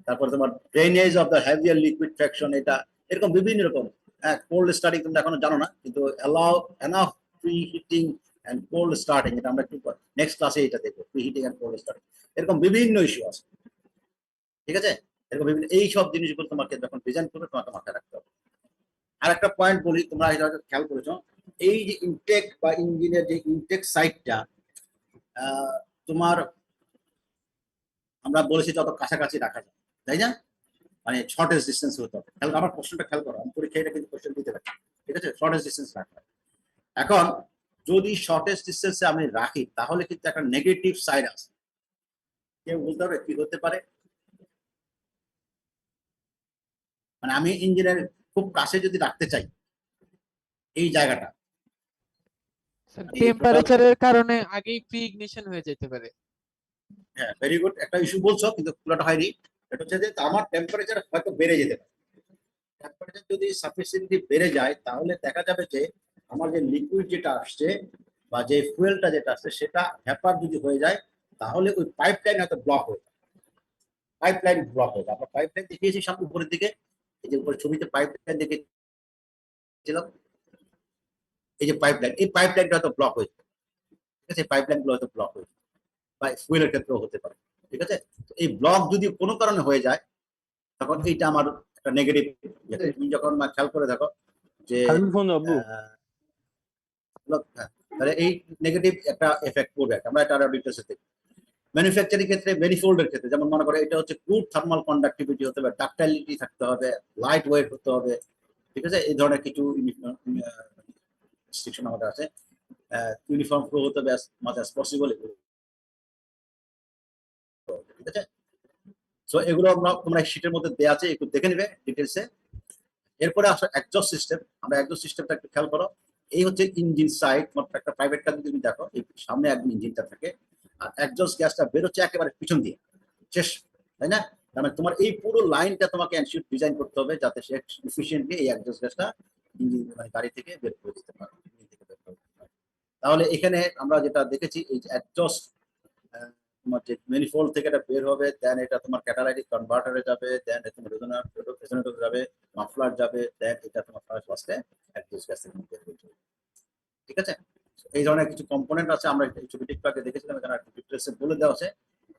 তারপর তোমার drainage of the heavier liquid fraction, এটা এরকম বিভিন্ন রকম। হ্যাঁ, কোল্ড স্টার্টিং তোমরা এখনো জানো না, কিন্তু allow enough pre heating and cold starting, এটা আমরা একটু নেক্সট ক্লাসে এটা দেখবো, pre heating and cold starting. এরকম বিভিন্ন ইস্যু আছে, ঠিক আছে? এরকম বিভিন্ন এই সব জিনিসগুলো তোমাকে যখন ডিজাইন করবে তোমাকে মাথায় রাখতে হবে। আর একটা পয়েন্ট বলি, তোমরা এটা খেয়াল করেছো, এই যে ইনটেক বা ইঞ্জিনের যে ইনটেক সাইটটা তোমার আমরা বলেছি যত কাছাকাছি রাখা যায়, তাই না? মানে শর্টেজ ডিস্টেন্স হতে হবে। খেয়াল, আমার প্রশ্নটা খেয়াল করো, আমি পরীক্ষায় এটা কিন্তু কোশ্চেন দিতে পারি, ঠিক আছে? শর্টেজ ডিস্টেন্স রাখা। এখন যদি শর্টেজ ডিস্টেন্সে আমি রাখি তাহলে কিন্তু একটা নেগেটিভ সাইড আছে। কেউ বুঝতে পারবে কি হতে পারে? মানে আমি ইঞ্জিনের খুব কাছে যদি রাখতে চাই এই জায়গাটা, টেম্পারেচারের কারণে আগেই প্রি ইগনিশন হয়ে যেতে পারে। হ্যাঁ, ভেরি গুড, একটা ইস্যু বলছো কিন্তু পুরোটা হয়নি। এটা হচ্ছে যে আমার টেম্পারেচার হয়তো বেড়ে যেতে পারে। টেম্পারেচার যদি সাফিসিয়েন্টলি বেড়ে যায় তাহলে দেখা যাবে যে আমার যে লিকুইড যেটা আসছে বা যে ফুয়েলটা যেটা আসছে সেটা হ্যাপার যদি হয়ে যায় তাহলে ওই পাইপ লাইন হয়তো ব্লক হয়ে যায়। পাইপ লাইন ব্লক হয়ে যায়। আমরা পাইপ লাইন দেখিয়েছি সামনে উপরের দিকে, এই যে উপরে ছবিতে পাইপ লাইন দেখেছিলাম, এই যে পাইপ লাইন, এই পাইপ লাইনটা হয়তো ব্লক হয়ে যায়, ঠিক আছে? পাইপ লাইন গুলো হয়তো ব্লক হয়ে যায় বা ফুয়েলের ক্ষেত্রেও হতে পারে, ঠিক আছে? এই ব্লক যদি কোনো কারণে হয়ে যায় তখন এইটা আমার একটা নেগেটিভ। তুমি যখন খেয়াল করে দেখো যে তাহলে এই নেগেটিভ একটা এফেক্ট পড়বে। আমরা এটা আরো ডিটেলসে দেখব। ম্যানুফ্যাকচারিং ক্ষেত্রে ম্যানিফোল্ডের ক্ষেত্রে যেমন মনে করো এটা হচ্ছে গুড থার্মাল কন্ডাক্টিভিটি হতে হবে, ডাক্টাইলিটি থাকতে হবে, লাইট ওয়েট হতে হবে, ঠিক আছে? এই ধরনের কিছু রেস্ট্রিকশন আমাদের আছে। ইউনিফর্ম ফ্লো হতে হবে মাচ অ্যাজ পসিবল, ঠিক আছে? সো এগুলো তোমরা শীটের মধ্যে দেওয়া আছে, একটু দেখে নিবে ডিটেলসে। এরপরে আসলে এক্সস্ট সিস্টেম। আমরা এক্সস্ট সিস্টেমটা একটু খেয়াল করো। এই হচ্ছে ইঞ্জিন সাইড, একটা প্রাইভেট কার যদি তুমি দেখো এই সামনে একদম ইঞ্জিনটা থাকে আর এক্সস্ট গ্যাসটা বেরোচ্ছে একেবারে পিছন দিয়ে শেষ, তাই না? তার মানে তোমার এই পুরো লাইনটা তোমাকে এনশিওর ডিজাইন করতে হবে যাতে সে এফিশিয়েন্টলি এই এক্সস্ট গ্যাসটা ইঞ্জিন মানে গাড়ি থেকে বের করে দিতে পারে। তাহলে এখানে আমরা যেটা দেখেছি এই যে এক্সস্ট তোমার যে ম্যানিফোল্ড থেকে এটা বের হবে, দেন এটা তোমার ক্যাটালাইটিক কনভার্টারে যাবে, দেন তোমার রেজোনেটর যাবে, মাফলার যাবে, দেন এটা তোমার ফার্স্টে এক্সস্ট গ্যাস থেকে বের হয়ে যাবে, ঠিক আছে? এই ধরনের কিছু কম্পোনেন্ট আছে, আমরা এই ছবিটি একটু আগে দেখেছিলাম, এখানে একটু ডিটেইলসে বলে দেওয়া আছে।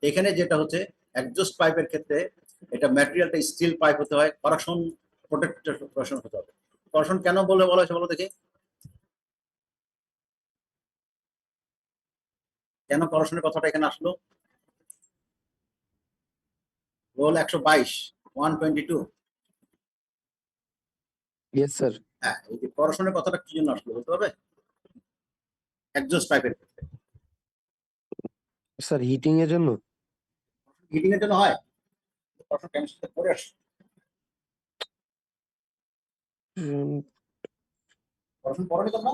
এখানে যেটা হচ্ছে এক্সস্ট পাইপের ক্ষেত্রে এটা ম্যাটেরিয়ালটা স্টিল পাইপ হতে হয়, করাশন প্রোটেক্টেড করাশন হতে হবে। করাশন কেন বলা হয়েছে বলো দেখি? কেন করাশনের কথাটা এখানে আসলো? রোল 122 122। Yes sir. হ্যাঁ, এই যে করাশনের কথাটা কি জন্য আসলো বলতে পারবে? এক্সস্ট পাইপের ক্ষেত্রে স্যার হিটিং এর জন্য। হিটিং এর জন্য হয়। করাশন কেমিস্ট্রিতে পড়ে আসছে। করাশন পড়ানি তোমরা?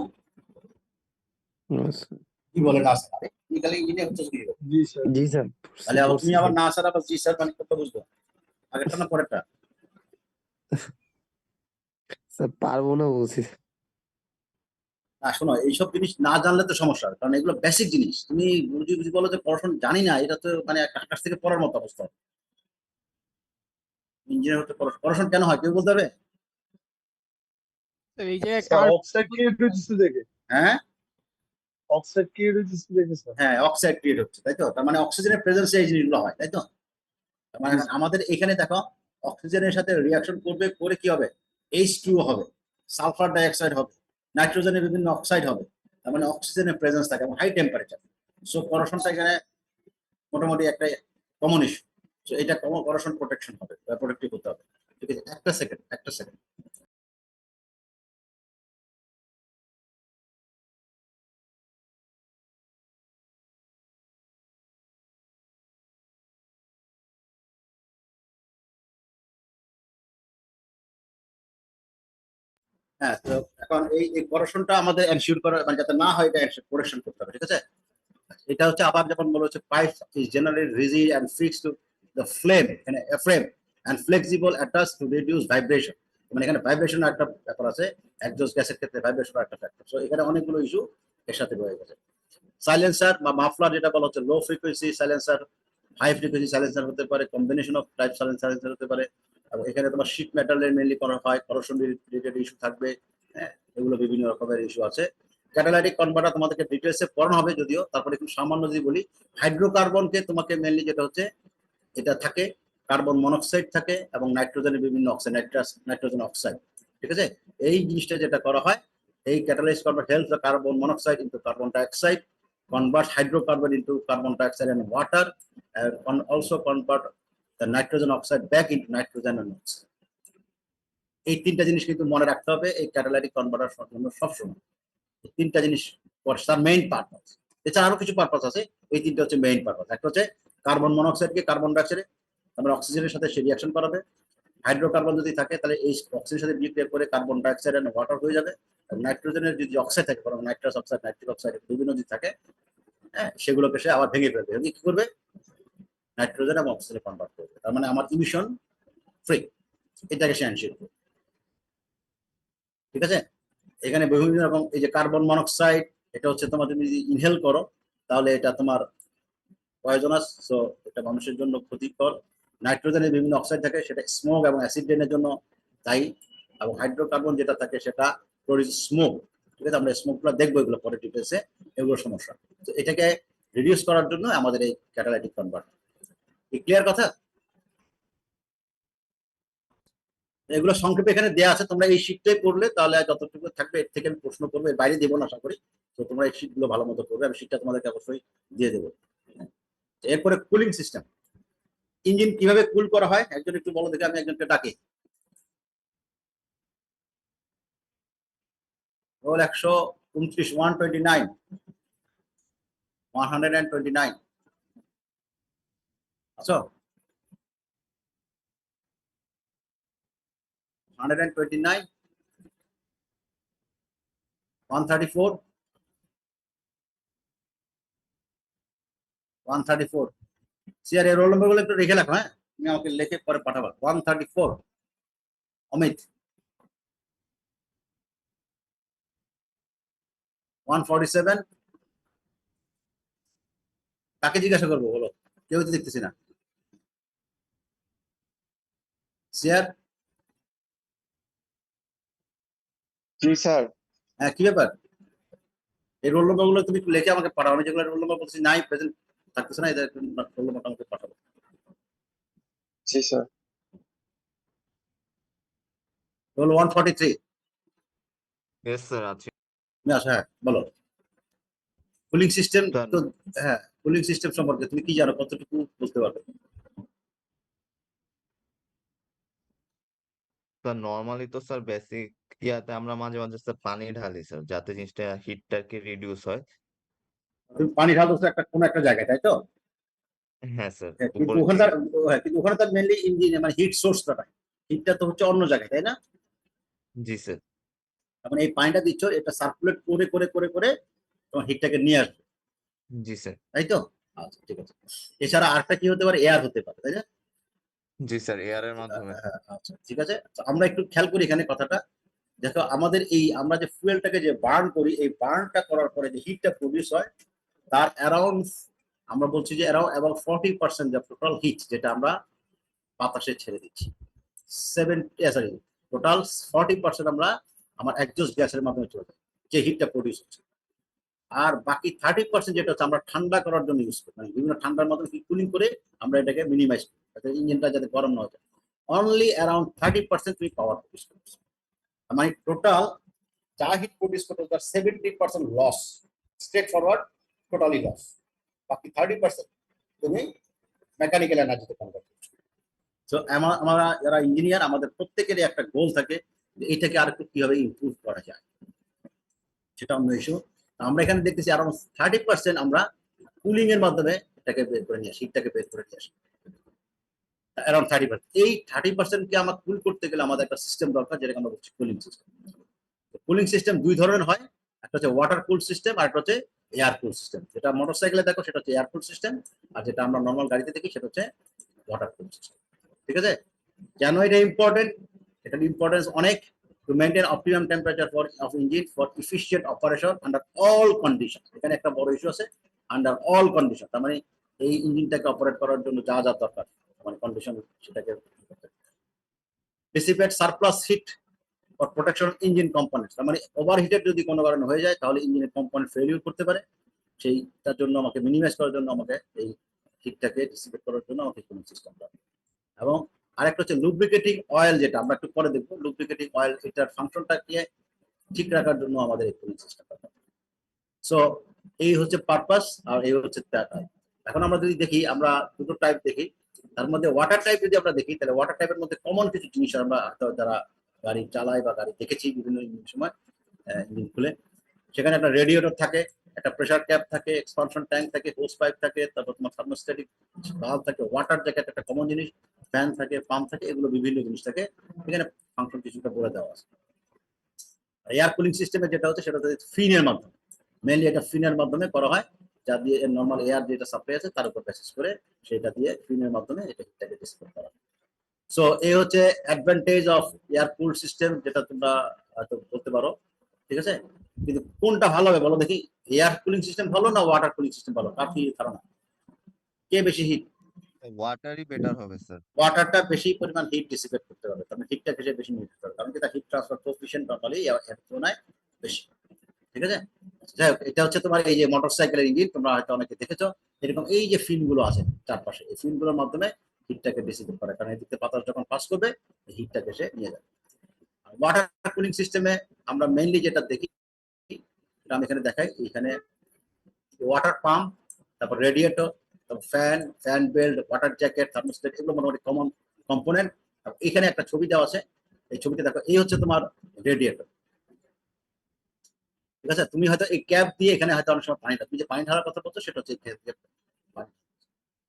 কি বলে না স্যার? আরে তুমি খালি ইঞ্জিনিয়ার হচ্ছে কি? জি স্যার। জি স্যার। তাহলে আবার তুমি আবার না স্যার আবার জি স্যার মানে কত বুঝবো? আগেরটা না পরেরটা? স্যার পারবো না বলছি। না শোনো, এইসব জিনিস না জানলে তো সমস্যা, কারণ এগুলো বেসিক জিনিস। তুমি যদি বলো যে পড়াশোনা জানি না, এটা তো মানে একটা আকাশ থেকে পড়ার মতো অবস্থা। ইঞ্জিনিয়ার হতে পড়াশোনা কেন হয় কেউ বলতে পারবে? এই যে স্যার অক্সাইড ক্রিয়েট হচ্ছে দেখে। হ্যাঁ অক্সাইড ক্রিয়েট হচ্ছে দেখে স্যার। হ্যাঁ, অক্সাইড ক্রিয়েট হচ্ছে, তাই তো? তার মানে অক্সিজেনের প্রেজেন্সে এই জিনিসগুলো হয়, তাই তো? তার মানে আমাদের এখানে দেখো অক্সিজেনের সাথে রিঅ্যাকশন করবে, করে কি হবে? H2O হবে, সালফার ডাইঅক্সাইড হবে, নাইট্রোজেনের বিভিন্ন অক্সাইড হবে। তার মানে অক্সিজেনের প্রেজেন্স থাকে এবং হাই টেম্পারেচার। সো করাশনটা এখানে মোটামুটি একটা কমন ইস্যু। সো এটা করাশন প্রোটেকশন হবে, প্রোটেক্টিভ হতে হবে, ঠিক আছে? একটা সেকেন্ড। হ্যাঁ, তো এখন এই করেকশনটা আমাদের এনশিওর করা, মানে যাতে না হয় এটা করেকশন করতে হবে, ঠিক আছে। এটা হচ্ছে আবার যেমন বলা হচ্ছে pipe is generally rigid and fixed to the flame, এখানে frame and flexible attach to reduce vibration, মানে এখানে ভাইব্রেশন একটা ব্যাপার আছে, একজস্ট গ্যাসের ক্ষেত্রে ভাইব্রেশন একটা ফ্যাক্টর। সো এখানে অনেকগুলো ইস্যু এর সাথে রয়ে গেছে। সাইলেন্সার বা মাফলার যেটা বলা হচ্ছে low frequency silencer, high frequency silencer হতে পারে, কম্বিনেশন অফ টাইপ সাইলেন্সার হতে পারে। এবং এখানে তোমার শীট মেটালের মেনলি করা হয়, করোশন রিলেটেড ইস্যু থাকবে। হ্যাঁ, এগুলো বিভিন্ন রকমের ইস্যু আছে। ক্যাটালাইটিক কনভার্টার তোমাদেরকে ডিটেলসে পড়ানো হবে যদিও, তারপরে একটু সামান্য যদি বলি, হাইড্রোকার্বনকে তোমাকে মেনলি যেটা হচ্ছে এটা থাকে, কার্বন মনোক্সাইড থাকে এবং নাইট্রোজেনের বিভিন্ন অক্সাইড, নাইট্রোজেন অক্সাইড, ঠিক আছে। এই জিনিসটা যেটা করা হয়, এই catalyse convert help the carbon monoxide into carbon dioxide, convert hydrocarbon into carbon dioxide and water, and also convert the nitrogen oxide back into nitrogen and oxide. এই তিনটা জিনিস কিন্তু মনে রাখতে হবে এই ক্যাটালাইটিক কনভার্টার জন্য সবসময়। এই তিনটা জিনিস তার মেইন পারপাস। এছাড়া আরো কিছু পারপাস আছে, এই তিনটা হচ্ছে মেইন পারপাস। একটা হচ্ছে কার্বন মনোক্সাইডকে কার্বন ডাইঅক্সাইডে আমরা অক্সিজেনের সাথে সে রিঅ্যাকশন করাবে। হাইড্রোকার্বন যদি থাকে তাহলে এই অক্সিজেনের সাথে বিক্রিয়া করে কার্বন ডাইঅক্সাইড এন্ড ওয়াটার হয়ে যাবে। নাইট্রোজেনের যদি অক্সাইড থাকে, নাইট্রাস অক্সাইড, নাইট্রিক অক্সাইড বিভিন্ন যদি থাকে, হ্যাঁ, সেগুলোকে সে আবার ভেঙে ফেলবে, কি করবে, নাইট্রোজেন এবং অক্সিজেনে কনভার্ট করবে। তার মানে আমার ইমিশন ফ্রি, এটাকে সে এনশিওর করবে, ঠিক আছে। এখানে বিভিন্ন রকম, এই যে কার্বন মনোক্সাইড, এটা হচ্ছে তোমার তুমি যদি ইনহেল করো তাহলে এটা তোমার পয়জনাস, সো এটা মানুষের জন্য ক্ষতিকর। নাইট্রোজেনের বিভিন্ন অক্সাইড থাকে, সেটা স্মোক এবং অ্যাসিড রেনের জন্য দায়ী। এবং হাইড্রোকার্বন যেটা থাকে সেটা প্রডিউস স্মোক, ঠিক আছে। আমরা স্মোকগুলো দেখবো, এগুলো পরে ডিটেলসে, এগুলো সমস্যা। তো এটাকে রিডিউস করার জন্য আমাদের এই ক্যাটালাইটিক কনভার্টার। ক্লিয়ার কথা? এগুলো সংক্ষেপে এখানে দেওয়া আছে, তোমরা এই শীটটাই পড়লে তাহলে যতটুকু থাকবে এর থেকে আমি প্রশ্ন করবো, এর বাইরে দেবো না আশা করি। তো তোমরা এই শীটগুলো ভালো মতো করবে, আমি শীটটা তোমাদেরকে অবশ্যই দিয়ে দেবো। এরপরে কুলিং সিস্টেম, ইঞ্জিন কিভাবে কুল করা হয় একজন একটু বলো দেখে, আমি একজনকে ডাকি। রোল 129, 129, 129 আচ্ছা, 129, 134, 134। সিআর এর রোল নম্বর গুলো একটু রেখে রাখো, হ্যাঁ, তুমি আমাকে লিখে পরে পাঠাবা। 134 অমিত, 147 কাকে জিজ্ঞাসা করবো বলো, কেউ তো দেখতেছি না। সিআর, জি স্যার। হ্যাঁ, কি ব্যাপার, এই রোল নম্বর গুলো তুমি একটু লিখে আমাকে পাঠাও। আমি যেগুলো রোল নম্বর বলছি নাই, প্রেজেন্ট থাকতেছে না, এদের রোল নম্বরটা আমাকে পাঠাবো। জি স্যার। রোল 143। ইয়েস স্যার আছে। আচ্ছা, হ্যাঁ বলো। কুলিং সিস্টেম স্যার তো, হ্যাঁ, কুলিং সিস্টেম সম্পর্কে তুমি কি জানো, কতটুকু বলতে পারবে? স্যার নর্মালি তো স্যার বেসিক ইয়াতে আমরা মাঝে মাঝে স্যার পানি ঢালি স্যার, যাতে জিনিসটা হিটটাকে রিডিউস হয়। তুমি পানি ঢালছো একটা কোনো একটা জায়গায়, তাই তো? হ্যাঁ স্যার, হ্যাঁ, কিন্তু উপরের ওখানে দিকে। হ্যাঁ, কিন্তু ওখানে তার মেনলি ইঞ্জিন মানে হিট সোর্সটা নাই, হিটটা তো হচ্ছে অন্য জায়গায়, তাই না? জি স্যার। এখন এই পানিটা দিচ্ছ, এটা সার্কুলেট করে করে করে করে তোমার হিটটাকে নিয়ে আসবে, জি স্যার। তাই তো? আচ্ছা, ঠিক আছে। এছাড়া আরেকটা কি হতে পারে, এয়ার হতে পারে, তাই না? জি স্যার, এয়ারের মাধ্যমে। হ্যাঁ, আচ্ছা, ঠিক আছে। তো আমরা একটু খেয়াল করি এখানে কথাটা। দেখো আমাদের এই আমরা যে ফুয়েলটাকে যে বার্ন করি, এই বার্নটা করার পরে যে হিটটা প্রডিউস হয়, তার অ্যারাউন্ড, আমরা বলছি যে অ্যারাউন্ড 40% যে টোটাল হিট যেটা আমরা বাতাসে ছেড়ে দিচ্ছি, 70, টোটাল 40% আমরা আমার একজস্ট গ্যাসের মাধ্যমে চলে যায়, যে হিটটা প্রডিউস হচ্ছে। আর বাকি 30% যেটা হচ্ছে আমরা ঠান্ডা করার জন্য ইউজ করি, মানে বিভিন্ন ঠান্ডার মাধ্যমে কুলিং করে আমরা এটাকে মিনিমাইজ করি, যাতে ইঞ্জিনটা যাতে গরম না হয়ে যায়। অনলি অ্যারাউন্ড 30% তুমি পাওয়ার প্রডিউস করছো, মানে টোটাল যা হিট প্রডিউস করতে তার 70% loss, straight forward totally loss. বাকি 30% তুমি মেকানিক্যাল এনার্জিতে কনভার্ট করছো। তো আমরা যারা ইঞ্জিনিয়ার, আমাদের প্রত্যেকেরই একটা গোল থাকে যে এটাকে আর একটু কিভাবে ইমপ্রুভ করা যায়, সেটা অন্য ইস্যু। আমরা এখানে দেখতেছি অ্যারাউন্ড 30% আমরা কুলিং এর মাধ্যমে এটাকে বের করে নিয়ে আসি, হিটটাকে বের করে নিয়ে আসি অ্যারাউন্ড 30%। এই 30% কে আমরা কুল করতে গেলে আমাদের একটা সিস্টেম দরকার, যেটাকে আমরা বলছি কুলিং সিস্টেম। কুলিং সিস্টেম দুই ধরনের হয়, একটা হচ্ছে ওয়াটার কুল সিস্টেম আর একটা হচ্ছে এয়ার কুল সিস্টেম। যেটা মোটরসাইকেলে দেখো সেটা হচ্ছে এয়ার কুল সিস্টেম, আর যেটা আমরা নর্মাল গাড়িতে দেখি সেটা হচ্ছে ওয়াটার কুল সিস্টেম। ঠিক আছে, কেন এটা ইম্পর্টেন্ট? এটার ইম্পর্টেন্স অনেক। To maintain optimum temperature for of engine for efficient operation under all condition. এখানে একটা বড় ইস্যু আছে, আন্ডার অল কন্ডিশন, তার মানে এই ইঞ্জিনটাকে অপারেট করার জন্য যা যা দরকার মানে কন্ডিশন সেটাকে dissipate surplus heat for protection engine components. তার মানে ওভারহিটেড যদি কোনো কারণে হয়ে যায় তাহলে ইঞ্জিনের কম্পোনেন্ট ফেলিউর করতে পারে, সেইটার জন্য আমাকে মিনিমাইজ করার জন্য আমাকে এই হিটটাকে ডিসিপেট করার জন্য আমাকে কুলিং সিস্টেম দরকার। এবং আরেকটা হচ্ছে লুব্রিকেটিং অয়েল, যেটা আমরা একটু পরে দেখবো। লুব্রিকেটিং অয়েল এটার ফাংশনটাকে ঠিক রাখার জন্য আমাদের এই কুলিং সিস্টেম দরকার। সো এই হচ্ছে পারপাস আর এই হচ্ছে টাইপ। এখন আমরা যদি দেখি, আমরা দুটো টাইপ দেখি, তার মধ্যে ওয়াটার টাইপ যদি আমরা দেখি তাহলে ওয়াটার টাইপের মধ্যে কমন কিছু জিনিস আমরা যারা গাড়ি চালায় বা গাড়ি দেখেছি বিভিন্ন সময় ইঞ্জিন খুলে, সেখানে একটা রেডিয়েটর থাকে, একটা প্রেসার ক্যাপ থাকে, এক্সপানশন ট্যাঙ্ক থাকে, হোস পাইপ থাকে, তারপর তোমার থার্মোস্ট্যাটিক ভালভ থাকে, ওয়াটার জ্যাকেট একটা কমন জিনিস, ফ্যান থাকে, পাম্প থাকে, এগুলো বিভিন্ন জিনিস থাকে। এখানে ফাংশন কিছুটা বলে দেওয়া আছে। এয়ার কুলিং সিস্টেমে যেটা হচ্ছে সেটা হচ্ছে ফিনের মাধ্যমে, মেনলি এটা ফিনের মাধ্যমে করা হয়, যা দিয়ে নর্মাল এয়ার যেটা সাপ্লাই আছে তার উপর বেসিস করে সেটা দিয়ে ফিনের মাধ্যমে এটা হিটটাকে ডিসপ্লে করা হয়। সো এই হচ্ছে advantage of air cool system, যেটা তোমরা হয়তো বলতে পারো। ঠিক আছে, কিন্তু কোনটা ভালো হবে বলো দেখি, এয়ার কুলিং সিস্টেম ভালো না ওয়াটার কুলিং সিস্টেম ভালো? কার কি ধারণা, কে বেশি হিট? ওয়াটারই বেটার হবে স্যার। ওয়াটারটা বেশি পরিমাণ হিট ডিসিপেট করতে হবে, তার মানে হিটটা বেশি নিয়ে যেতে হবে, কারণ কি তার হিট ট্রান্সফার কোএফিশিয়েন্ট নরমালি এর তুলনায় বেশি। ঠিক আছে, যাই হোক, এটা হচ্ছে তোমার এই যে মোটরসাইকেলের ইঞ্জিন, তোমরা হয়তো অনেকে দেখেছো এরকম এই যে ফিন গুলো আছে চারপাশে, এই ফিন গুলোর মাধ্যমে হিটটাকে ডিসিপেট করে, কারণ এদিকে বাতাস যখন পাস করবে হিটটাকে সে নিয়ে যাবে। ওয়াটার কুলিং সিস্টেমে আমরা মেইনলি যেটা দেখি, আমি এখানে দেখাই, এখানে ওয়াটার পাম্প, তারপর রেডিয়েটর, তারপর fan belt, water jacket, thermostat, এগুলো মোটামুটি কমন কম্পোনেন্ট। এখানে একটা ছবি দেওয়া আছে, এই ছবিতে দেখো, এই হচ্ছে তোমার রেডিয়েটর। ঠিক আছে, তুমি হয়তো এই ক্যাপ দিয়ে এখানে হয়তো অনেক সময় পানি, তুমি যে পানি ঢালার কথা বলছো সেটা হচ্ছে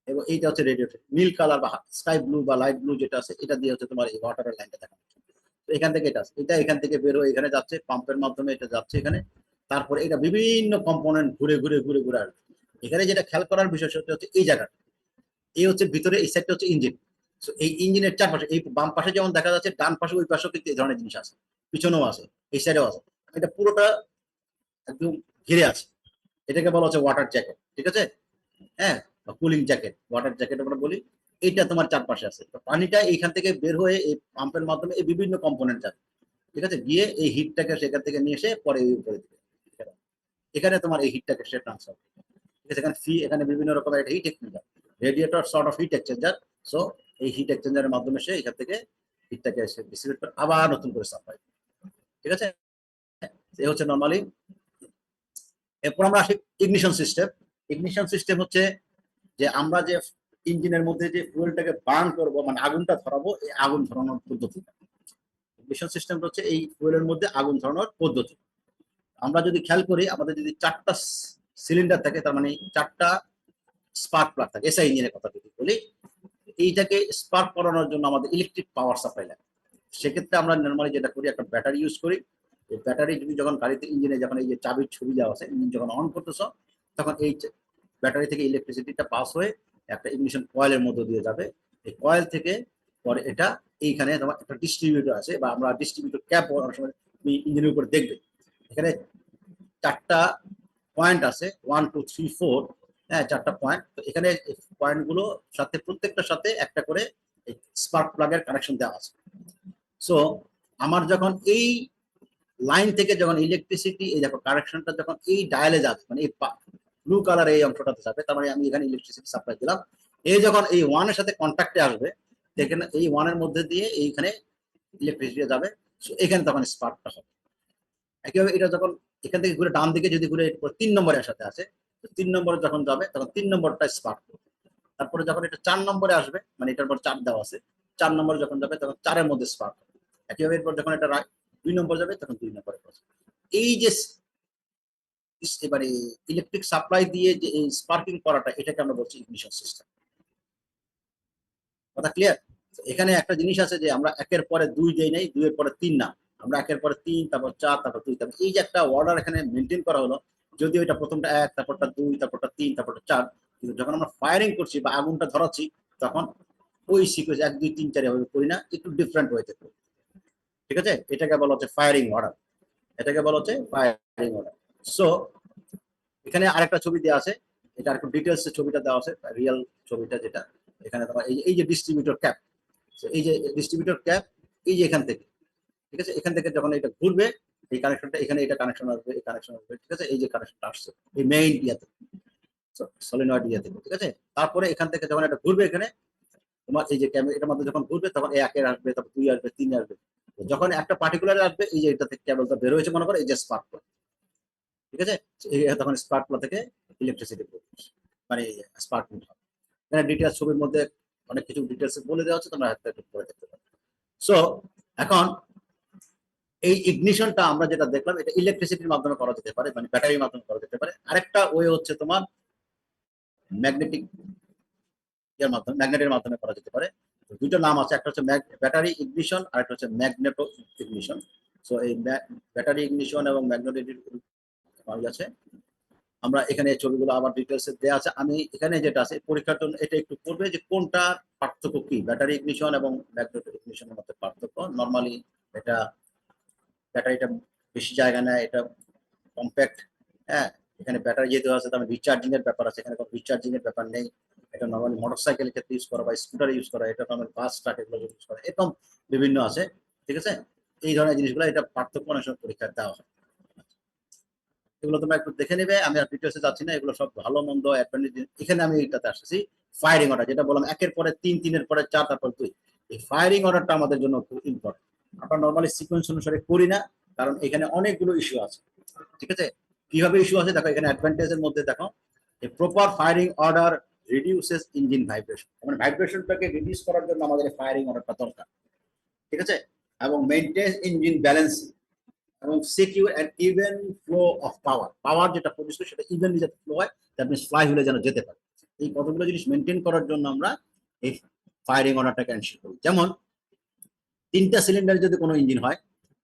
এবং এইটা হচ্ছে রেডিয়েটর, নীল কালার বা স্কাই ব্লু বা লাইট ব্লু যেটা আছে, এটা দিয়ে হচ্ছে তোমার এই ওয়াটারের লাইনটা দেখা যাচ্ছে। তো এখান থেকে এটা এখান থেকে বের হয়ে এখানে যাচ্ছে, পাম্পের মাধ্যমে এটা যাচ্ছে এখানে, তারপরে এটা বিভিন্ন কম্পোনেন্ট ঘুরে ঘুরে ঘুরে ঘুরে আসবে। এখানে যেটা খেয়াল করার বিষয় সেটা হচ্ছে এই জায়গাটা, এই হচ্ছে ভিতরে, এই সাইডটা হচ্ছে ইঞ্জিন। তো এই ইঞ্জিনের চারপাশে, এই বাম পাশে যেমন দেখা যাচ্ছে, ডান পাশে ওই পাশেও কিন্তু এই ধরনের জিনিস আছে, পিছনেও আছে, এই সাইডেও আছে, এটা পুরোটা একদম ঘিরে আছে। এটাকে বলা হচ্ছে ওয়াটার জ্যাকেট। ঠিক আছে, হ্যাঁ, কুলিং জ্যাকেট, ওয়াটার জ্যাকেট আমরা বলি। এটা তোমার চারপাশে আছে, তো পানিটা এইখান থেকে বের হয়ে এই পাম্পের মাধ্যমে এই বিভিন্ন কম্পোনেন্ট যাবে। ঠিক আছে, গিয়ে এই হিটটাকে সেখান থেকে নিয়ে এসে পরে এই উপরে দিবে, এখানে তোমার এই হিটটাকে সে ট্রান্সফার। ঠিক আছে, এখানে বিভিন্ন রকমের একটা hit exchanger, radiator sort of heat exchanger. So এই হিট এক্সচেঞ্জারের মাধ্যমে সে এখান থেকে হিটটাকে এসে ডিসিপেট করে আবার নতুন করে সাপ্লাই। ঠিক আছে, এই হচ্ছে নরমালি। এরপর আমরা আসি ইগনিশন সিস্টেম। ইগনিশন সিস্টেম হচ্ছে যে আমরা যে ইঞ্জিনের মধ্যে যে ফুয়েলটাকে বার্ন করবো, মানে আগুনটা ধরাবো, এই আগুন ধরানোর পদ্ধতি। ইগনিশন সিস্টেমটা হচ্ছে এই ফুয়েলের মধ্যে আগুন ধরানোর পদ্ধতি। আমরা যদি খেয়াল করি, আমাদের যদি 4টা সিলিন্ডার থাকে, তার মানে 4টা স্পার্ক প্লাগ থাকে, এসআই ইঞ্জিনের কথা যদি বলি, এইটাকে স্পার্ক করানোর জন্য আমাদের ইলেকট্রিক পাওয়ার সাপ্লাই লাগে। সেক্ষেত্রে আমরা নর্মালি যেটা করি, একটা ব্যাটারি ইউজ করি। এই ব্যাটারি যদি যখন গাড়িতে ইঞ্জিনে যখন এই যে চাবির ছবি দেওয়া আছে, ইঞ্জিন যখন অন করতেছ, তখন এই ব্যাটারি থেকে ইলেকট্রিসিটিটা পাস হয়ে একটা ইগনিশন কয়েলের মধ্যে দিয়ে যাবে। এই কয়েল থেকে পরে এটা এইখানে তোমার একটা ডিস্ট্রিবিউটর আছে, বা আমরা ডিস্ট্রিবিউটর ক্যাপ অনেক সময় তুমি ইঞ্জিনের উপরে দেখবে, এখানে 4টা পয়েন্ট আছে, 1 2 3 4, হ্যাঁ 4টা পয়েন্ট। তো এখানে পয়েন্টগুলো সাথে প্রত্যেকটার সাথে একটা করে স্পার্ক প্লাগের কানেকশন দেওয়া আছে। সো আমার যখন এই লাইন থেকে যখন ইলেকট্রিসিটি, এই দেখো কানেকশনটা যখন এই ডায়ালে যাবে, মানে এই ব্লু কালার এই অংশটাতে যাবে, তার মানে আমি এখানে ইলেকট্রিসিটি সাপ্লাই দিলাম, এই যখন এই 1 এর সাথে কন্ট্যাক্টে আসবে, দেখেন এই 1 এর মধ্যে দিয়ে এইখানে ইলেকট্রিসিটি যাবে, এখানে তখন স্পার্কটা হবে। একইভাবে এটা যখন এখান থেকে ঘুরে ডান দিকে যদি ঘুরে 3 নম্বরের সাথে আসে, 3 নম্বরে যখন যাবে তখন 3 নম্বরটা স্পার্ক করবে। তারপরে যখন এটা 4 নম্বরে আসবে, মানে এটার পর 4 দেওয়া আছে, 4 নম্বরে যখন যাবে তখন 4-এর মধ্যে স্পার্ক হবে। একইভাবে এরপর যখন এটা 2 নম্বর যাবে তখন 2 নম্বরে পৌঁছবে। এই যে এবারে ইলেকট্রিক সাপ্লাই দিয়ে যে এই স্পার্কিং করাটা, এটাকে আমরা বলছি ইগনিশন সিস্টেম। কথা ক্লিয়ার? এখানে একটা জিনিস আছে যে আমরা 1-এর পরে 2 দেই নাই, 2-এর পরে 3 না, আমরা একের পরে 3, তারপর 4, তারপর 2, তারপর এই যে একটা অর্ডার এখানে মেনটেন করা হলো, যদিও এটা প্রথমটা 1, তারপরটা 2, তারপরটা 3, তারপরটা 4, কিন্তু যখন আমরা ফায়ারিং করছি বা আগুনটা ধরাচ্ছি তখন ওই সিকোয়েন্স 1, 2, 3, 4 এভাবে করি না, একটু ডিফারেন্ট ওয়েতে করি। ঠিক আছে, এটাকে বলা হচ্ছে ফায়ারিং অর্ডার, এটাকে বলা হচ্ছে ফায়ারিং অর্ডার। সো এখানে আরেকটা ছবি দেওয়া আছে, এটা একটু ডিটেলস ছবিটা দেওয়া আছে, রিয়েল ছবিটা যেটা এখানে তোমার এই যে ডিস্ট্রিবিউটর ক্যাপ, এই যে ডিস্ট্রিবিউটর ক্যাপ, এই যে এখান থেকে, ঠিক আছে, এখান থেকে যখন এটা ঘুরবে এই কানেকশনটা এখানে এটা কানেকশন আসবে, এই কানেকশন আসবে, ঠিক আছে, এই যে কানেকশনটা আসছে এই মেইন ইয়াতে সলিনয়েড ইয়াতে, ঠিক আছে। তারপরে এখান থেকে যখন এটা ঘুরবে এখানে তোমার এই যে ক্যামেরা এটার মধ্যে যখন ঘুরবে তখন 1 আসবে, তারপর 2 আসবে, 3 আসবে, যখন একটা পার্টিকুলার আসবে এই যে এটা থেকে কেবলটা বের হয়েছে মনে করো এই যে স্পার্ক প্লাগ, ঠিক আছে, তখন স্পার্ক প্লাগ থেকে ইলেকট্রিসিটি মানে স্পার্ক হবে। এখানে ডিটেলস ছবির মধ্যে অনেক কিছু ডিটেলস বলে দেওয়া আছে, তোমরা হাতে পড়ে দেখতে পারো। সো এখন এই ইগনিশনটা আমরা যেটা দেখলাম এটা ইলেকট্রিসিটির মাধ্যমে করা যেতে পারে, মানে ব্যাটারির মাধ্যমে করা যেতে পারে। আরেকটা ওয়ে হচ্ছে তোমার ম্যাগনেটিক এর মাধ্যমে, ম্যাগনেটের মাধ্যমে করা যেতে পারে। দুটো নাম আছে, একটা হচ্ছে ব্যাটারি ইগনিশন আর একটা হচ্ছে ম্যাগনেটো ইগনিশন। সো এই ব্যাটারি ইগনিশন এবং ম্যাগনেটিক আছে, আমরা এখানে ছবিগুলো আবার ডিটেলসে দেওয়া আছে। আমি এখানে যেটা আছে পরীক্ষার জন্য এটা একটু করবে যে কোনটা পার্থক্য কি ব্যাটারি ইগনিশন এবং ম্যাগনেটো ইগনিশনের মধ্যে পার্থক্য। নর্মালি এটা ব্যাটারিটা বেশি জায়গা নেয়, এটা কম্প্যাক্ট, হ্যাঁ, এখানে ব্যাটারি যেহেতু আছে তার রিচার্জিং এর ব্যাপার আছে, এখানে কোনো রিচার্জিং এর ব্যাপার নেই। এটা নর্মালি মোটরসাইকেলের ক্ষেত্রে ইউজ করা বা স্কুটারে ইউজ করা, এটা নর্মালি বাস ট্রাক এগুলো ইউজ করা, এরকম বিভিন্ন আছে, ঠিক আছে। এই ধরনের জিনিসগুলো এটা পার্থক্য অনেক সময় পরীক্ষা দেওয়া হয়, এগুলো তোমরা একটু দেখে নেবে। আমি আর ডিটেলসে যাচ্ছি না, এগুলো সব ভালো মন্দ অ্যাডভান্টেজ। এখানে আমি এইটাতে আসছি ফায়ারিং অর্ডার, যেটা বললাম 1 এর পরে 3, 3 এর পরে 4, তারপর 2। এই ফায়ারিং অর্ডারটা আমাদের জন্য খুব ইম্পর্টেন্ট। আমরা নর্মালি সিকোয়েন্স অনুসারে করি না, কারণ এখানে অনেকগুলো ইস্যু আছে, ঠিক আছে। কিভাবে ইস্যু আছে দেখো, এখানে অ্যাডভান্টেজের মধ্যে দেখো এই proper firing order reduces engine vibration, মানে ভাইব্রেশনটাকে রিডিউস করার জন্য আমাদের ফায়ারিং অর্ডারটা দরকার, ঠিক আছে, এবং মেইনটেইন ইঞ্জিন ব্যালেন্সিং এবং secure and even flow of power, power যেটা প্রডিউস করে সেটা ইভেনলি যাতে ফ্লো হয়, দ্যাট মিনস ফ্লাই হুইলে যেন যেতে পারে। এই কতগুলো জিনিস মেনটেন করার জন্য আমরা এই ফায়ারিং অর্ডারটাকে এনশিওর করি। যেমন 3টা সিলিন্ডার যদি কোনো ইঞ্জিন হয়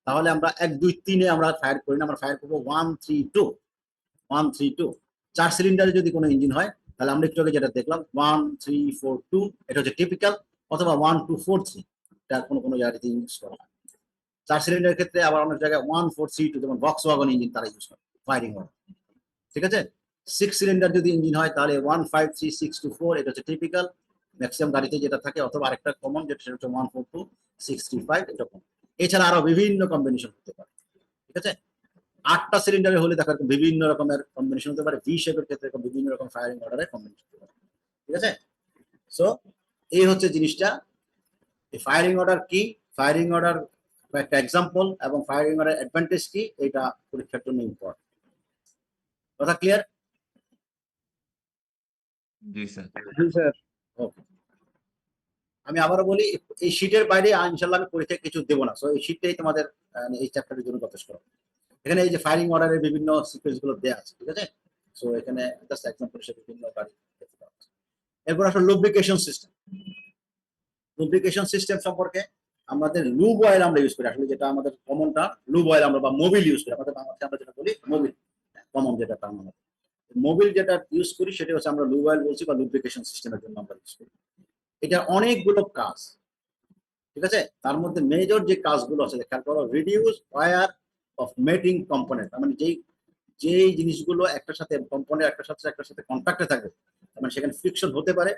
তাহলে আমরা 1, 2, 3 আমরা ফায়ার করি না, আমরা ফায়ার করবো 1, 3, 2, 1, 3, 2। 4 সিলিন্ডারে যদি কোনো ইঞ্জিন হয় তাহলে আমরা একটু আগে যেটা দেখলাম 1, 3, 4, 2, এটা হচ্ছে টিপিক্যাল, অথবা 1, 2, 4, 3, এটা কোনো জায়গাতে ইউজ করা হয়। 4 সিলিন্ডারের ক্ষেত্রে আবার অনেক জায়গায় 1, 4, 3, 2, যেমন ভক্সওয়াগন ইঞ্জিন তারা ইউজ করে ফায়ারিং অর্ডার, ঠিক আছে। 6 সিলিন্ডার যদি ইঞ্জিন হয় তাহলে 1, 5, 3, 6, 2, 4, এটা হচ্ছে টিপিক্যাল ম্যাক্সিমাম গাড়িতে যেটা থাকে, অথবা আরেকটা কমন যেটা সেটা হচ্ছে 1, 4, 2, 6, 3, 5, এরকম। এছাড়া আরো বিভিন্ন কম্বিনেশন হতে পারে, ঠিক আছে। 8টা সিলিন্ডারে হলে দেখা বিভিন্ন রকমের কম্বিনেশন হতে পারে, ভি শেপের ক্ষেত্রে বিভিন্ন রকম ফায়ারিং অর্ডারের কম্বিনেশন হতে পারে, ঠিক আছে। সো এই হচ্ছে জিনিসটা। এই ফায়ারিং অর্ডার কি, ফায়ারিং অর্ডার একটা এক্সাম্পল এবং ফায়ারিং অর্ডার অ্যাডভান্টেজ কি, এটা পরীক্ষার জন্য ইম্পর্টেন্ট। কথা ক্লিয়ার? জি স্যার। জি স্যার। ওকে, আমি আবারও বলি এই শীটের বাইরে ইনশাআল্লাহ আমি পরীক্ষায় কিছু দেবো না। সো এই শীটটাই তোমাদের এই চ্যাপ্টারের জন্য যথেষ্ট। এখানে এই যে ফায়ারিং অর্ডারের বিভিন্ন সিকোয়েন্স গুলো দেওয়া আছে, ঠিক আছে। সো এখানে জাস্ট এক্সাম্পল হিসেবে বিভিন্ন গাড়ি দেখতে পাওয়া যাচ্ছে। এরপর আসলে লুব্রিকেশন সিস্টেম। লুব্রিকেশন সিস্টেম সম্পর্কে আমাদের লুব অয়েল আমরা ইউজ করি, আসলে যেটা আমাদের কমনটা লুব অয়েল আমরা বা মোবিল ইউজ করি, আমাদের বাংলাদেশে আমরা যেটা বলি মোবিল, কমন যেটা টার্ম আমাদের মোবিল যেটা ইউজ করি সেটা হচ্ছে আমরা লুব অয়েল বলছি বা লুব্রিকেশন সিস্টেমের জন্য আমরা ইউজ করি। এটা অনেকগুলো কাজ, ঠিক আছে। তার মধ্যে মেজর যে কাজগুলো আছে খেয়াল করো, reduce wear of mating component, মানে যেই জিনিসগুলো একটার সাথে কম্পোনেন্ট একটার সাথে কন্ট্যাক্টে থাকবে, মানে সেখানে ফ্রিকশন হতে পারে,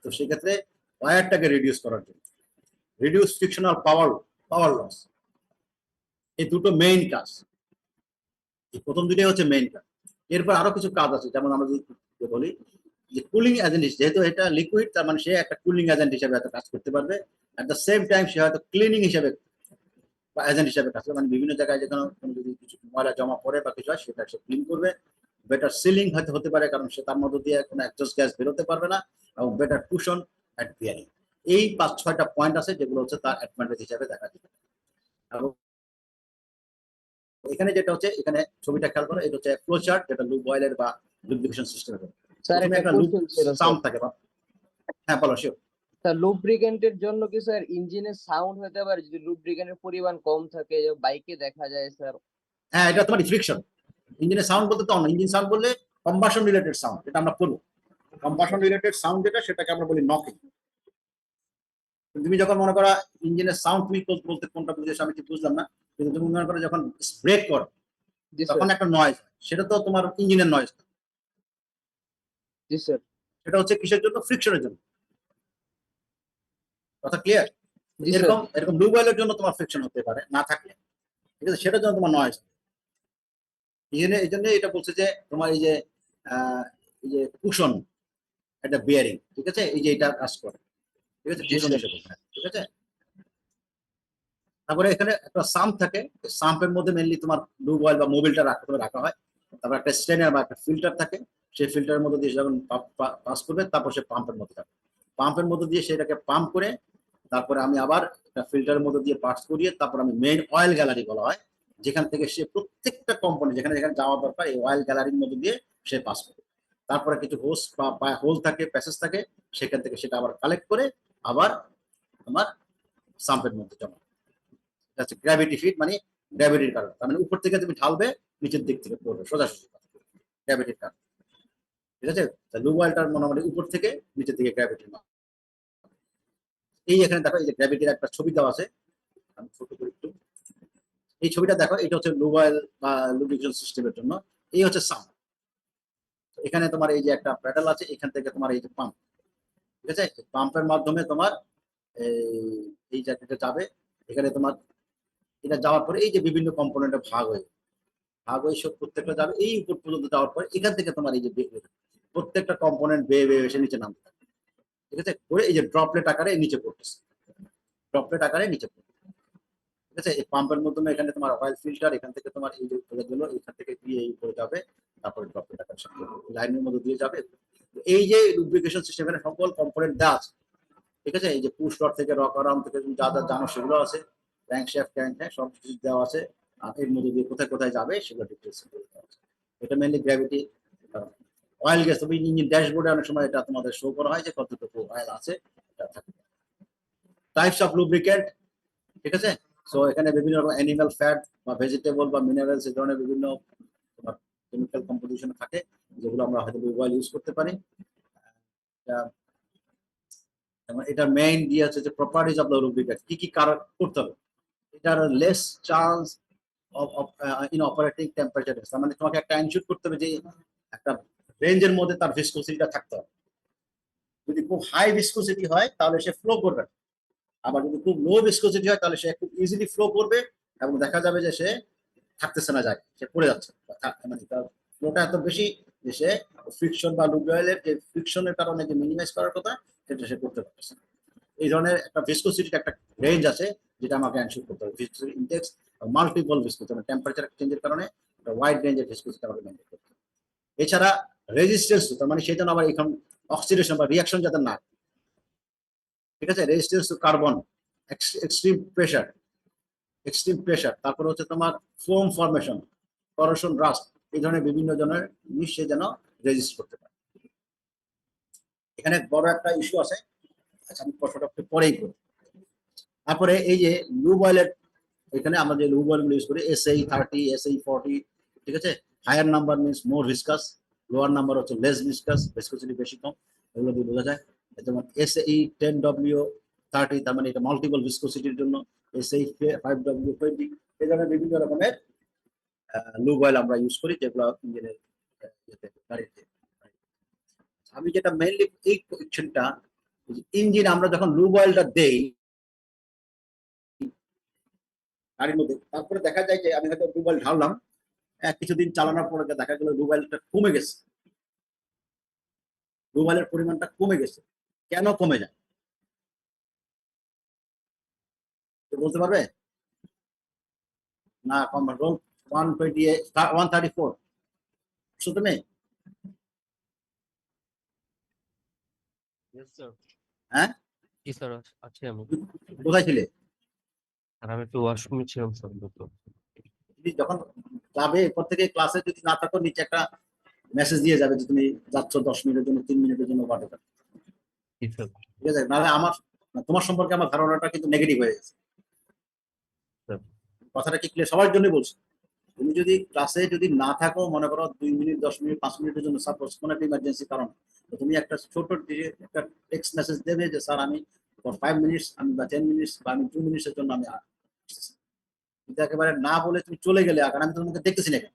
তো সেক্ষেত্রে ওয়্যারটাকে রিডিউস করার জন্য রিডিউস ফ্রিকশনাল পাওয়ার লস, এই দুটো মেইন কাজ। এই প্রথম দুটোই হচ্ছে মেইন কাজ। এরপর আরো কিছু কাজ আছে, যেমন আমরা যদি বলি যে কুলিং এজেন্ট, যেহেতু এটা লিকুইড তার মানে সে একটা কুলিং এজেন্ট হিসেবে হয়তো কাজ করতে পারবে, অ্যাট দ্য সেম টাইম সে হয়তো ক্লিনিং হিসেবে বা এজেন্ট হিসেবে কাজ করবে, মানে বিভিন্ন জায়গায় যেখানে যদি কিছু ময়লা জমা পড়ে বা কিছু হয় সেটা সে ক্লিন করবে। বেটার সিলিং হয়তো হতে পারে, কারণ সে তার মধ্য দিয়ে কোনো এক্সস্ট গ্যাস বেরোতে পারবে না, এবং বেটার কুশন অ্যান্ড বিয়ারিং। এই 5-6টা পয়েন্ট আছে যেগুলো হচ্ছে তার অ্যাডভান্টেজ হিসেবে দেখা যেতে পারে। এবং এখানে যেটা হচ্ছে, এখানে ছবিটা খেয়াল করো, এটা হচ্ছে ফ্লো চার্ট, যেটা লুব অয়েলের বা লুব্রিকেশন সিস্টেমের। স্যার একটা একটা লুব কোশ্চেন ছিল সাম থাকে বা হ্যাঁ বলো শিওর। স্যার লুব্রিকেন্টের জন্য কি স্যার ইঞ্জিনের সাউন্ড হতে পারে যদি লুব্রিকেন্টের পরিমাণ কম থাকে, বাইকে দেখা যায় স্যার। হ্যাঁ, এটা তোমার ফ্রিকশন। ইঞ্জিনের সাউন্ড বলতে তো ইঞ্জিন সাউন্ড বললে কম্বাশন রিলেটেড সাউন্ড, এটা আমরা করবো। কম্বাশন রিলেটেড সাউন্ড যেটা, সেটাকে আমরা বলি নকিং। তুমি যখন মনে করো ইঞ্জিনের সাউন্ড, তুমি বলতে কোনটা বুঝেছো আমি ঠিক বুঝলাম না, কিন্তু তুমি মনে করো যখন ব্রেক করো জি তখন স্যার। একটা নয়েজ, সেটা তো তোমার ইঞ্জিনের নয়েজ। জি স্যার। সেটা হচ্ছে কিসের জন্য? ফ্রিকশনের জন্য। কথা ক্লিয়ার? জি স্যার। এরকম এরকম ব্লু বয়েলের জন্য তোমার ফ্রিকশন হতে পারে না থাকলে, ঠিক আছে, সেটার জন্য তোমার নয়েজ। এই জন্য এটা বলছে যে তোমার এই যে কুশন, একটা বিয়ারিং, ঠিক আছে, এই যে এটা কাজ করে, ঠিক আছে, জি কুশন স্যার। হিসেবে, ঠিক আছে। তারপরে এখানে একটা সাম্প থাকে, সাম্পের মধ্যে মেনলি তোমার ব্লু বয়েল বা মোবিলটা রাখা হয়। তারপর একটা স্টেনার বা একটা ফিল্টার থাকে, সেই ফিল্টারের মধ্যে দিয়ে যখন পাস করবে তারপর সে পাম্পের মধ্যে থাকে, পাম্পের মধ্যে দিয়ে সেটাকে পাম্প করে তারপরে আমি আবার একটা ফিল্টারের মধ্যে দিয়ে পাস করিয়ে তারপর আমি মেইন অয়েল গ্যালারি বলা হয়, যেখান থেকে সে প্রত্যেকটা কোম্পানি যেখানে যেখানে যাওয়া দরকার এই অয়েল গ্যালারির মধ্যে দিয়ে সে পাস করে। তারপরে কিছু হোস বা হোল থাকে, প্যাসেজ থাকে, সেখান থেকে সেটা আবার কালেক্ট করে আবার আমার সাম্পের মধ্যে জমা। গ্র্যাভিটি ফিড মানে গ্র্যাভিটির কারণে, তার মানে উপর থেকে তুমি ঢালবে নিচের দিক থেকে পড়বে সোজাসুজি, গ্র্যাভিটির কারণে, ঠিক আছে। ব্লু অয়েলটার মোটামুটি উপর থেকে নিচের দিকে গ্র্যাভিটি। এই এখানে দেখো এই যে গ্র্যাভিটির একটা ছবি দেওয়া আছে, আমি ছোট করে একটু এই ছবিটা দেখো, এটা হচ্ছে ব্লু অয়েল বা লুব্রিকেশন সিস্টেমের জন্য। এই হচ্ছে সাম্প, এখানে তোমার এই যে একটা প্যাডেল আছে, এখান থেকে তোমার এই যে পাম্প, ঠিক আছে, পাম্পের মাধ্যমে তোমার এই জায়গাটা যাবে, এখানে তোমার এটা যাওয়ার পরে এই যে বিভিন্ন কম্পোনেন্টে ভাগ হয়ে সব প্রত্যেকটা যাবে এই উপর পর্যন্ত যাওয়ার পরে এখান থেকে তোমার এই যে প্রত্যেকটা কম্পোনেন্ট বেয়ে এসে নিচে নামতে থাকে, ঠিক আছে, করে এই যে ড্রপলেট আকারে নিচে পড়তেছে, ড্রপলেট আকারে নিচে পড়বে, ঠিক আছে। এই পাম্পের মাধ্যমে এখানে তোমার অয়েল ফিল্টার, এখান থেকে তোমার এই যে উপরে গেলো, এখান থেকে দিয়ে এই উপরে যাবে, তারপরে ড্রপলেট আকারে লাইনের মধ্যে দিয়ে যাবে। এই যে লুব্রিকেশন সিস্টেম এখানে সকল কম্পোনেন্ট দেওয়া আছে, ঠিক আছে। এই যে পুশ রড থেকে রক আরাম থেকে তুমি যা যা জানো সেগুলো আছে, ট্যাঙ্ক শ্যাফট ট্যাঙ্ক সব কিছু দেওয়া আছে, আর এর মধ্যে দিয়ে কোথায় কোথায় যাবে সেগুলো ডিটেলস দেওয়া আছে। এটা মেনলি গ্র্যাভিটি। অয়েল গ্যাস তুমি ইঞ্জিন ড্যাশবোর্ডে অনেক সময় এটা তোমাদের শো করা হয় যে কতটুকু অয়েল আছে, এটা থাকে। টাইপস অফ লুব্রিকেন্ট, ঠিক আছে। সো এখানে বিভিন্ন রকম অ্যানিমাল ফ্যাট বা ভেজিটেবল বা মিনারেলস, এই ধরনের বিভিন্ন কেমিক্যাল কম্পোজিশন থাকে, যেগুলো আমরা হয়তো অয়েল ইউজ করতে পারি। এটা মেইন দিয়ে আছে যে প্রপার্টিজ অফ দ্য লুব্রিকেন্ট, কি কি কারণ করতে হবে। এটার less chance in operating temperature, তার মানে তোমাকে একটা এনশিওর করতে হবে যে একটা রেঞ্জের মধ্যে তার ভিসকোসিটিটা থাকতে হবে। যদি খুব হাই ভিসকোসিটি হয় তাহলে সে ফ্লো করবে, আবার যদি খুব লো ভিসকোসিটি হয় তাহলে সে খুব ইজিলি ফ্লো করবে এবং দেখা যাবে যে সে থাকতেছে না, যায় সে পড়ে যাচ্ছে, মানে তার ফ্লোটা এত বেশি যে সে ফ্রিকশন বা লুব্রিক অয়েলের যে ফ্রিকশনের কারণে যে মিনিমাইজ করার কথা সেটা সে করতে পারতেছে না। এই ধরনের একটা ভিসকোসিটির একটা রেঞ্জ আছে যেটা আমাকে এনশিওর করতে হবে। ভিসকোসিটি ইনডেক্স মাল্টিপল ভিসকোসিটি, মানে টেম্পারেচার চেঞ্জের কারণে একটা ওয়াইড রেঞ্জের ভিসকোসিটি আমাকে মেনটেন করতে হবে। এছাড়া রেজিস্ট্যান্স, তার মানে সেই জন্য আবার এখন অক্সিডেশন বা রিঅ্যাকশন যাতে না, ঠিক আছে। Resistance to carbon, extreme pressure, তারপরে হচ্ছে তোমার ফোম ফর্মেশন, করোশন, রাস্ট, এই ধরনের বিভিন্ন জনের জিনিস সে যেন রেজিস্ট করতে পারে। এখানে বড় একটা ইস্যু আছে, আচ্ছা আমি প্রশ্নটা একটু পরেই করি। তারপরে এই যে লুব অয়েলের, এখানে আমরা যে লুব অয়েলগুলো ইউজ করি SAE30, SAE40, ঠিক আছে। হায়ার নাম্বার মিনস মোর ভিসকাস, লোয়ার নাম্বার হচ্ছে লেস ভিসকাস, ভিসকোসিটি বেশি কম, এগুলো দিয়ে বোঝা যায়। যেমন SAE10W30, তার মানে এটা মাল্টিপল ভিসকোসিটির জন্য। SAE5W20, এই ধরনের বিভিন্ন রকমের লুব অয়েল আমরা ইউজ করি যেগুলো ইঞ্জিনের গাড়িতে। আমি যেটা মেইনলি এই কোয়েশ্চেনটা, ইঞ্জিন আমরা যখন লুব অয়েলটা দেই গাড়ির মধ্যে, তারপরে দেখা যায় যে আমি হয়তো লুব অয়েল ঢাললাম, কিছুদিন চালানোর পরে দেখা গেল লুব অয়েলটা কমে গেছে, লুব অয়েলের পরিমাণটা কমে গেছে। কেন কমে যায় বলতে পারবে? না কম, রোল 134 তুমি হ্যাঁ জি স্যার, আছি আমি। কোথায় ছিলে? আর আমি একটু ওয়াশরুমে ছিলাম স্যার। তুমি যখন যাবে এরপর থেকে ক্লাসে যদি না থাকো নিচে একটা মেসেজ দিয়ে যাবে যে তুমি যাচ্ছ 10 মিনিটের জন্য, 3 মিনিটের জন্য, বাড়তে জি স্যার। ঠিক আছে, নাহলে তোমার সম্পর্কে আমার ধারণাটা কিন্তু নেগেটিভ হয়ে গেছে। স্যার। কথাটা কি ক্লিয়ার? সবার জন্য বলছি, তুমি যদি ক্লাসে যদি না থাকো, মনে করো 2 মিনিট 10 মিনিট 5 মিনিটের জন্য, সাপোজ কোনো একটা ইমার্জেন্সি কারণ, তো তুমি একটা ছোট একটা টেক্সট মেসেজ দেবে যে স্যার আমি ফর 5 মিনিটস আমি বা 10 মিনিটস বা আমি 2 মিনিটসের জন্য আমি আসতেছি। কিন্তু একেবারে না বলে তুমি চলে গেলে, কারণ আমি তোমাকে দেখতেছি না কেন,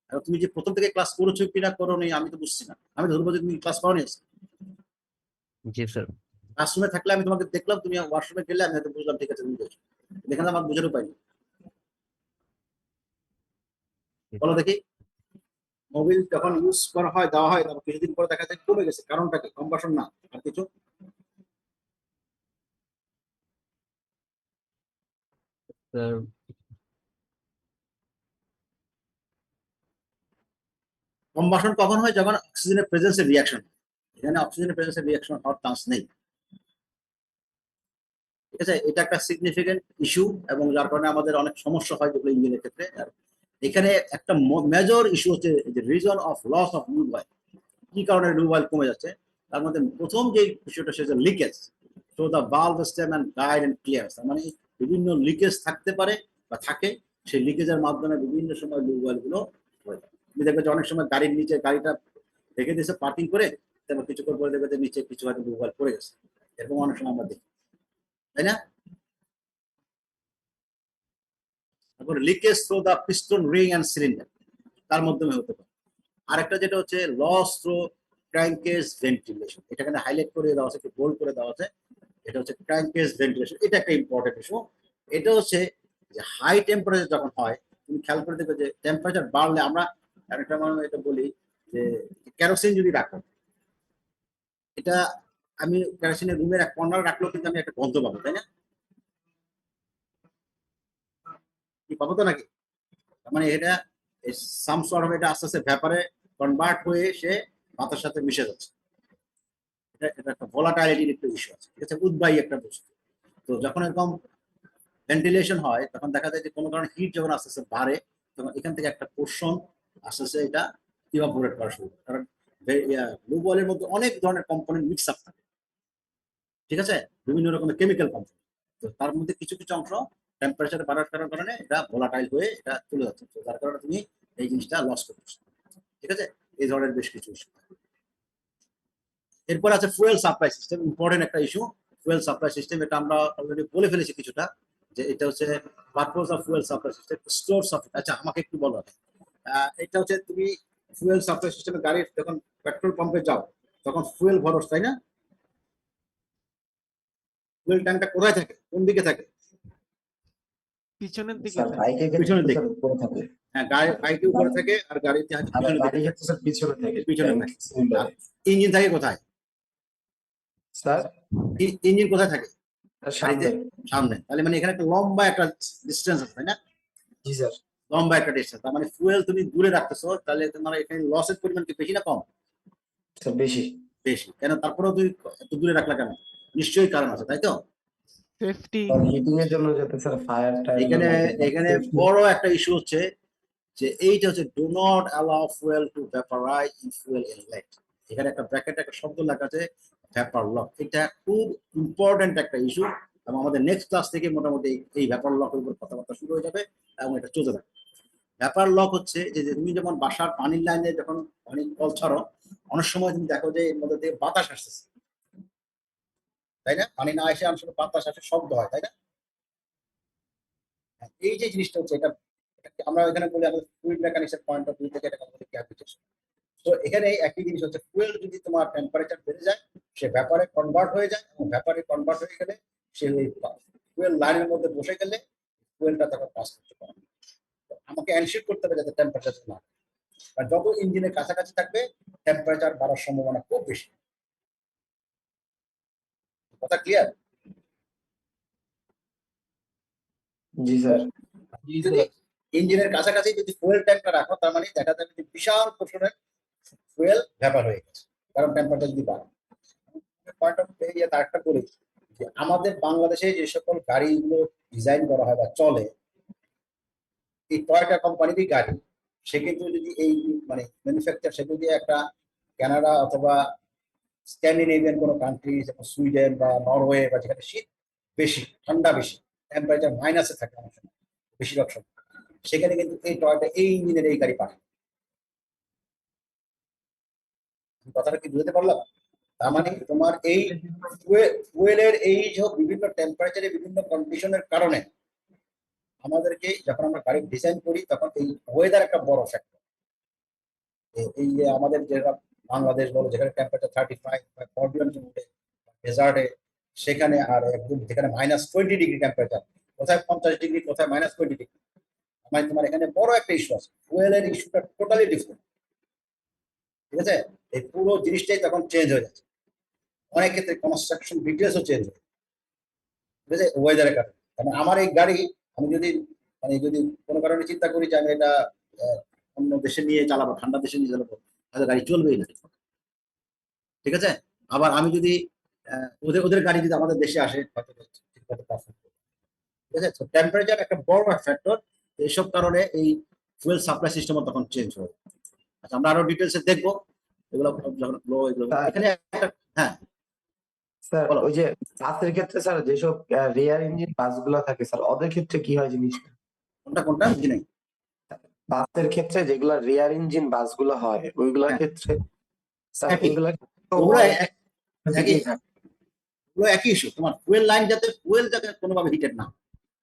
আর তুমি যে প্রথম থেকে ক্লাস করেছো কিনা করো নি আমি তো বুঝছি না, আমি ধরবো যে তুমি ক্লাস করোনি। জি স্যার। ক্লাসরুমে থাকলে আমি তোমাকে দেখলাম, তুমি ওয়াশরুমে গেলে আমি হয়তো বুঝলাম ঠিক আছে তুমি গেছো, এখানে আমার বুঝার উপায় নেই। বলো দেখি, মোবিল যখন ইউজ করা হয় দেওয়া হয়, তারপর কিছুদিন পরে দেখা যায় কমে গেছে, কারণটা কি? কম্বাসন না আর কিছু? স্যার কম্বাসন কখন হয়? যখন অক্সিজেনের প্রেজেন্সের রিয়াকশন। এখানে অক্সিজেনের প্রেজেন্সের রিয়াকশন হওয়ার চান্স নেই। ঠিক আছে, এটা একটা সিগনিফিকেন্ট ইস্যু, এবং যার কারণে আমাদের অনেক সমস্যা হয় যেগুলো ইঞ্জিনের ক্ষেত্রে। আর এখানে একটা মেজর ইস্যু হচ্ছে যে reason of loss of lube oil. কি কারণে লুব অয়েল কমে যাচ্ছে? তার মধ্যে প্রথম যে বিষয়টা সেটা leakage. So the valve system and guide and clear, মানে বিভিন্ন লিকেজ থাকতে পারে বা থাকে, সেই লিকেজের মাধ্যমে বিভিন্ন সময় লুব অয়েল গুলো হয়ে যায়। তুমি দেখবে যে অনেক সময় গাড়ির নিচে গাড়িটা রেখে দিয়েছে পার্কিং করে, তারপর কিছুক্ষণ পরে দেখবে যে নিচে কিছু হয়তো লুব অয়েল পড়ে গেছে, এরকম অনেক সময় আমরা দেখি, তাই না? তারপর leakage through the piston ring and cylinder, তার মাধ্যমে হতে পারে। আরেকটা যেটা হচ্ছে লস থ্রু ক্র্যাঙ্কেজ ভেন্টিলেশন, এটা এখানে হাইলাইট করে দেওয়া আছে, একটু বোল্ড করে দেওয়া আছে। এটা হচ্ছে ক্র্যাঙ্কেজ ভেন্টিলেশন, এটা একটা ইম্পর্টেন্ট ইস্যু। এটা হচ্ছে যে হাই টেম্পারেচার যখন হয়, তুমি খেয়াল করে দেখবে যে টেম্পারেচার বাড়লে আমরা একটা এটা বলি যে কেরোসিন যদি রাখো, এটা আমি কেরোসিনের রুমের এক কর্নার রাখলেও কিন্তু আমি একটা গন্ধ পাবো, তাই না? কি পাবো তো নাকি? মানে এটা সাম সর্ট অফ, এটা আস্তে আস্তে ব্যাপারে কনভার্ট হয়ে সে বাতাসের সাথে মিশে যাচ্ছে। এটা একটা ভোলাটাইলিটির একটা ইস্যু আছে, ঠিক আছে, উদ্বায়ী একটা বস্তু। তো যখন এরকম ভেন্টিলেশন হয়, তখন দেখা যায় যে কোনো কারণে হিট যখন আস্তে আস্তে বাড়ে, তখন এখান থেকে একটা পোর্শন আস্তে আস্তে এটা ইভাপোরেট করা শুরু করে। কারণ ব্লু বলের মধ্যে অনেক ধরনের কম্পোনেন্ট মিক্স আপ থাকে, ঠিক আছে, বিভিন্ন রকমের কেমিক্যাল কম্পোনেন্ট। তো তার মধ্যে কিছু কিছু অংশ টেম্পারেচার বাড়ার কারণে এটা ভোলাটাইল হয়ে এটা চলে যাচ্ছে, তো যার কারণে তুমি এই জিনিসটা লস করতেছো। ঠিক আছে, এই ধরনের বেশ কিছু ইস্যু। এরপর আছে ফুয়েল সাপ্লাই সিস্টেম, ইম্পর্টেন্ট একটা ইস্যু। ফুয়েল সাপ্লাই সিস্টেম, এটা আমরা অলরেডি বলে ফেলেছি কিছুটা, যে এটা হচ্ছে purpose of fuel supply system, stores of. আচ্ছা, আমাকে একটু বলো, এটা হচ্ছে তুমি ফুয়েল সাপ্লাই সিস্টেমে গাড়ির যখন পেট্রোল পাম্পে যাও, তখন ফুয়েল ভরস, তাই না? ফুয়েল ট্যাঙ্কটা কোথায় থাকে, কোন দিকে থাকে? পিছনের দিকে স্যার থাকে। বাইকে পিছনের দিকে। স্যার উপরে থাকে, হ্যাঁ, বাইকে উপরে থাকে, আর গাড়িতে আর পিছনের দিকে গাড়ি থাকে। হচ্ছে স্যার পিছনে থাকে, পিছনে ট্যাঙ্ক থাকে। আর সিলিন্ডারে। ইঞ্জিন থাকে কোথায়? স্যার ইঞ্জিন কোথায় থাকে? গাড়িতে সামনে। সামনে। তাহলে মানে এখানে একটা লম্বা একটা ডিস্টেন্স আছে, তাই না? জি স্যার। লম্বা একটা ডিস্টেন্স, তার মানে ফুয়েল তুমি দূরে রাখতেছো, তাহলে তোমার এখানে লসের পরিমাণ কি বেশি না কম? স্যার বেশি। বেশি। কেন? তারপরেও তুই এত দূরে রাখলা কেন? নিশ্চয়ই কারণ আছে, তাই তো? সেফটি। স্যার হিটিং এর জন্য, যাতে স্যার ফায়ার টায়ার না এখানে লাগে। এখানে বড় একটা ইস্যু হচ্ছে যে এইটা হচ্ছে do not allow fuel to vaporize in fuel inlet. এখানে একটা ব্র্যাকেটে একটা শব্দ লেখা আছে ভ্যাপার লক, এটা খুব ইম্পর্টেন্ট একটা ইস্যু, এবং আমাদের নেক্সট ক্লাস থেকে মোটামুটি এই ভ্যাপার লকের উপর কথাবার্তা শুরু হয়ে যাবে, এবং এটা চলতে থাকবে। ভ্যাপার লক হচ্ছে যে তুমি যখন বাসার পানির লাইনে যখন পানি কল ছাড়ো, অনেক সময় তুমি দেখো যে এর মধ্যে থেকে বাতাস আসতেছে, তাই না? পানি না এসে অনেক সময় বাতাস আসে, শব্দ হয়, তাই না? এই যে জিনিসটা হচ্ছে, এটা আমরা এখানে বলি আমাদের ফ্লুইড মেকানিক্সের পয়েন্ট অফ ভিউ থেকে এটা বলি ক্যাপিটেশন। তো এখানে একই জিনিস হচ্ছে, ফুয়েল যদি তোমার টেম্পারেচার বেড়ে যায়, সে ব্যাপারে কনভার্ট হয়ে যায়, এবং ব্যাপারে কনভার্ট হয়ে গেলে সে ওই ফুয়েল লাইনের মধ্যে বসে গেলে ফুয়েলটা তখন পাস করতে পারে। আমাকে এনশিওর করতে হবে যাতে টেম্পারেচার না, আর যত ইঞ্জিনের কাছাকাছি থাকবে টেম্পারেচার বাড়ার সম্ভাবনা খুব বেশি। কথা ক্লিয়ার? জি স্যার। যদি ইঞ্জিনের কাছাকাছি যদি ফুয়েল ট্যাঙ্কটা রাখো, তার মানে দেখা যাবে যে বিশাল পরিমাণের ফুয়েল ভ্যাপার হয়ে গেছে, কারণ টেম্পারেচার যদি বাড়ে। পয়েন্ট অফ তার একটা বলি যে আমাদের বাংলাদেশে যে সকল গাড়িগুলো ডিজাইন করা হয় বা চলে, এই টয়টা কোম্পানিরই গাড়ি, সে কিন্তু যদি এই মানে ম্যানুফ্যাকচার, সে যদি একটা কানাডা অথবা স্ক্যান্ডিনেভিয়ান কোনো কান্ট্রি যেমন সুইডেন বা নরওয়ে বা যেখানে শীত বেশি, ঠান্ডা বেশি, টেম্পারেচার মাইনাসে থাকে অনেক সময়, বেশিরভাগ সময়, সেখানে কিন্তু এই টয়টা এই ইঞ্জিনের এই গাড়ি পাঠায়। কথাটা কি বুঝতে পারলাম? তার মানে তোমার এই ফুয়েলের এই যে বিভিন্ন টেম্পারেচারে বিভিন্ন কন্ডিশনের কারণে আমাদেরকে যখন আমরা গাড়ি ডিজাইন করি তখন এই ওয়েদার একটা বড় ফ্যাক্টর। এই যে আমাদের যেটা বাংলাদেশ বলো, যেখানে টেম্পারেচার 35 বা 40 উঠে ডেজার্টে, সেখানে আর একদম যেখানে -20 ডিগ্রি টেম্পারেচার, কোথায় 50 ডিগ্রি, কোথায় -20 ডিগ্রি, মানে তোমার এখানে বড় একটা ইস্যু আছে। ফুয়েলের ইস্যুটা টোটালি ডিফারেন্ট, ঠিক আছে? এই পুরো জিনিসটাই তখন চেঞ্জ হয়ে যাচ্ছে, অনেক ক্ষেত্রে কনস্ট্রাকশন ডিটেলসও চেঞ্জ হয়ে, ঠিক আছে, ওয়েদারের কারণে। কারণ আমার এই গাড়ি আমি যদি যদি কোনো কারণে চিন্তা করি যে আমি এটা অন্য দেশে নিয়ে চালাবো, ঠান্ডা দেশে নিয়ে চালাবো, তাহলে গাড়ি চলবেই না, ঠিক আছে? আবার আমি যদি ওদের ওদের গাড়ি যদি আমাদের দেশে আসে হয়তো ঠিকমতো পারফর্ম করবে, ঠিক আছে? তো টেম্পারেচার একটা বড় ফ্যাক্টর। এইসব কারণে এই ফুয়েল সাপ্লাই সিস্টেমও তখন চেঞ্জ হয়। আচ্ছা, আমরা আরো ডিটেলসে দেখবো এগুলো যখন এগুলো এখানে একটা, হ্যাঁ স্যার বলো। ওই যে বাসের ক্ষেত্রে স্যার যেসব রিয়ার ইঞ্জিন বাসগুলো থাকে স্যার, ওদের ক্ষেত্রে কি হয় জিনিসটা? কোনটা কোনটা বুঝি নাই। বাসের ক্ষেত্রে যেগুলা রিয়ার ইঞ্জিন বাসগুলো হয় ওইগুলোর হ্যাঁ। ক্ষেত্রে স্যার একই। ওইগুলা ওগুলো একই, কি থাকে? ওগুলো একই ইস্যু। তোমার ফুয়েল লাইন যাতে ফুয়েল যাতে কোনোভাবে হিটেড না,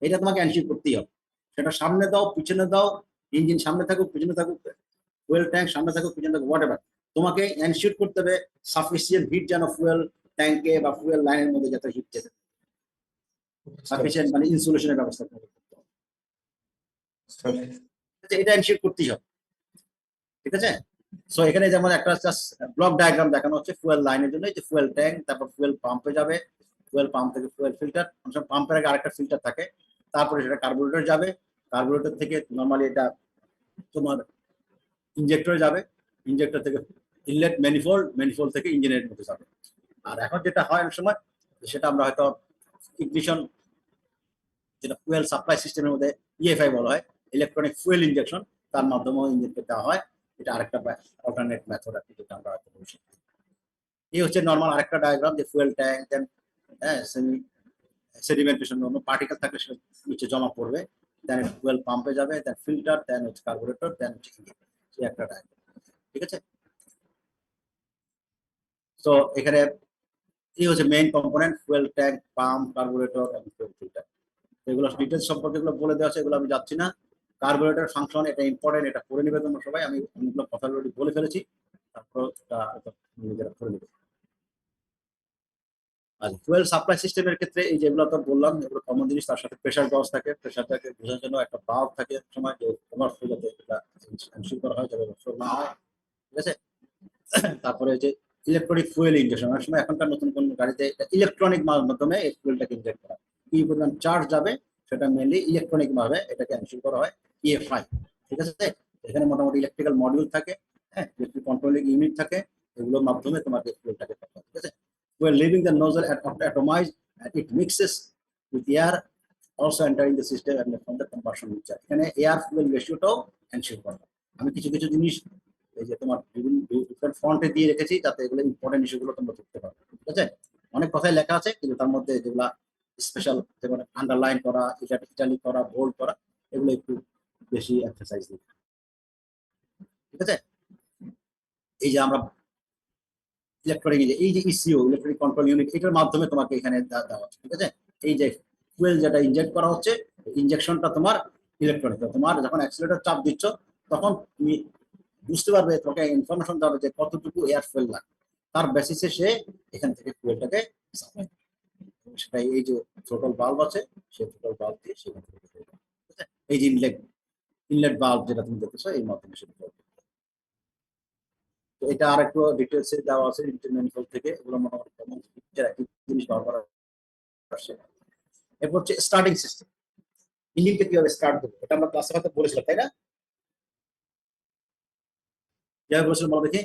এটা তোমাকে এনশিওর করতেই হবে। সেটা সামনে দাও পিছনে দাও, ইঞ্জিন সামনে থাকুক পিছনে থাকুক, ফুয়েল ট্যাঙ্ক সামনে থাকুক পিছনে থাকুক, হোয়াট এভার, তোমাকে এনশিওর করতে হবে সাফিসিয়েন্ট হিট যেন ফুয়েল ট্যাঙ্কে বা ফুয়েল লাইনের মধ্যে যাতে হিট যেতে, সাফিসিয়েন্ট মানে ইনসুলেশনের ব্যবস্থা করতে হবে, এটা এনশিওর করতেই হবে, ঠিক আছে? সো এখানে যেমন একটা ব্লক ডায়াগ্রাম দেখানো হচ্ছে ফুয়েল লাইনের জন্য, যে ফুয়েল ট্যাঙ্ক, তারপর ফুয়েল পাম্পে যাবে, ফুয়েল পাম্প থেকে ফুয়েল ফিল্টার, পাম্পের আগে আরেকটা ফিল্টার থাকে, তারপরে সেটা কার্বোরেটর যাবে, কার্বোরেটর থেকে নর্মালি এটা তোমার ইনজেক্টরে যাবে, ইনজেক্টর থেকে ইনলেট ম্যানিফোল্ড, ম্যানিফোল্ড থেকে ইঞ্জিনের মধ্যে যাবে। আর এখন যেটা হয় অনেক সময়, সেটা আমরা হয়তো ইগনিশন, যেটা ফুয়েল সাপ্লাই সিস্টেমের মধ্যে ইএফআই বলা হয়, ইলেকট্রনিক ফুয়েল ইনজেকশন, তার মাধ্যমেও ইঞ্জিনকে দেওয়া হয়। এটা আরেকটা অল্টারনেট মেথড আর কি, যেটা আমরা এই হচ্ছে নর্মাল আরেকটা ডায়াগ্রাম, যে ফুয়েল ট্যাঙ্ক, দেন হ্যাঁ সেডিমেন্টেশন, অন্য পার্টিকেল থাকলে সেটা নিচে জমা পড়বে, দেন ফুয়েল পাম্পে যাবে, দেন ফিল্টার, দেন হচ্ছে কার্বোরেটর, দেন হচ্ছে ইঞ্জিন, এই একটা ডায়াগ্রাম, ঠিক আছে? তো এখানে এই হচ্ছে main component, fuel tank, pump, carburettor এবং ফুয়েল ফিল্টার। এগুলো ডিটেলস সম্পর্কে এগুলো বলে দেওয়া আছে, এগুলো আমি যাচ্ছি না। কার্বোরেটর ফাংশন এটা ইম্পর্টেন্ট, এটা করে নেবে তোমরা সবাই, আমি অনেকগুলো কথা অলরেডি বলে ফেলেছি, তারপর এটা নিজেরা করে নেবে। আর ফুয়েল সাপ্লাই সিস্টেমের ক্ষেত্রে এই যেগুলো তো বললাম, এগুলো কমন জিনিস, তার সাথে প্রেসার গজ থাকে, প্রেসারটাকে বোঝার জন্য একটা বাল্ব থাকে সময়, যে ওভারফ্লো যাতে এটা এনশিওর করা হয়, যাতে ওভারফ্লো না হয়, ঠিক আছে? তারপরে যে ইলেকট্রনিক ফুয়েল ইনজেকশন, অনেক সময় এখনকার নতুন কোন গাড়িতে ইলেকট্রনিক মাধ্যমে এই ফুয়েলটাকে ইনজেক্ট করা, কি পরিমাণ চার্জ যাবে সেটা মেনলি ইলেকট্রনিক ভাবে এটাকে এনশিওর করা হয়, ইএফআই, ঠিক আছে? এখানে মোটামুটি ইলেকট্রিক্যাল মডিউল থাকে, হ্যাঁ, ইলেকট্রিক কন্ট্রোলিং ইউনিট থাকে, এগুলোর মাধ্যমে তোমাকে ফুয়েলটাকে পাঠাতে হবে, ঠিক আছে? While leaving the nozzle atomized and it mixes with air also entering the system and from the combustion mixture, এখানে এয়ার ফুয়েল রেশিওটাও এনশিওর করা। আমি কিছু কিছু জিনিস এই যে তোমার বিভিন্ন ডিফারেন্ট ফন্টে দিয়ে রেখেছি, যাতে এগুলো ইম্পর্টেন্ট ইস্যুগুলো তোমরা ধরতে পারো, ঠিক আছে? অনেক কথাই লেখা আছে, কিন্তু তার মধ্যে যেগুলা স্পেশাল, যেমন আন্ডারলাইন করা, ইটালিক করা, বোল্ড করা, এগুলো একটু বেশি এক্সারসাইজ দিই, ঠিক আছে? এই যে আমরা ইলেকট্রনিক, এই যে ইসিও ইলেকট্রনিক কন্ট্রোল ইউনিট, এটার মাধ্যমে তোমাকে এখানে দেওয়া হচ্ছে, ঠিক আছে? এই যে ফুয়েল যেটা ইনজেক্ট করা হচ্ছে, ইনজেকশনটা তোমার ইলেকট্রনিক, তোমার যখন অ্যাক্সিলারেটর চাপ দিচ্ছ তখন তুমি বুঝতে পারবে, তোমাকে ইনফরমেশন দেওয়া হবে যে কতটুকু এয়ার ফুয়েল লাগে, তার বেসিসে সে এখান থেকে ফুয়েলটাকে সাপ্লাই, সেটা এই যে থ্রোটল বাল্ব আছে, সেই থ্রোটল বাল্ব দিয়ে সেখান থেকে, ঠিক আছে? এই যে ইনলেট বাল্ব যেটা তুমি দেখতেছো, এই মাধ্যমে সেটা। তো এটা আর একটু ডিটেলসে দেওয়া আছে ইন্টারমিডিয়েট থেকে, এগুলো মোটামুটি কমন একই জিনিস ব্যবহার আসছে। এরপর হচ্ছে স্টার্টিং সিস্টেম, ইঞ্জিনকে কিভাবে স্টার্ট দেবো, এটা আমরা ক্লাসে হয়তো বলেছিলাম, তাই না? কিভাবে বলেছিলাম বলো দেখি।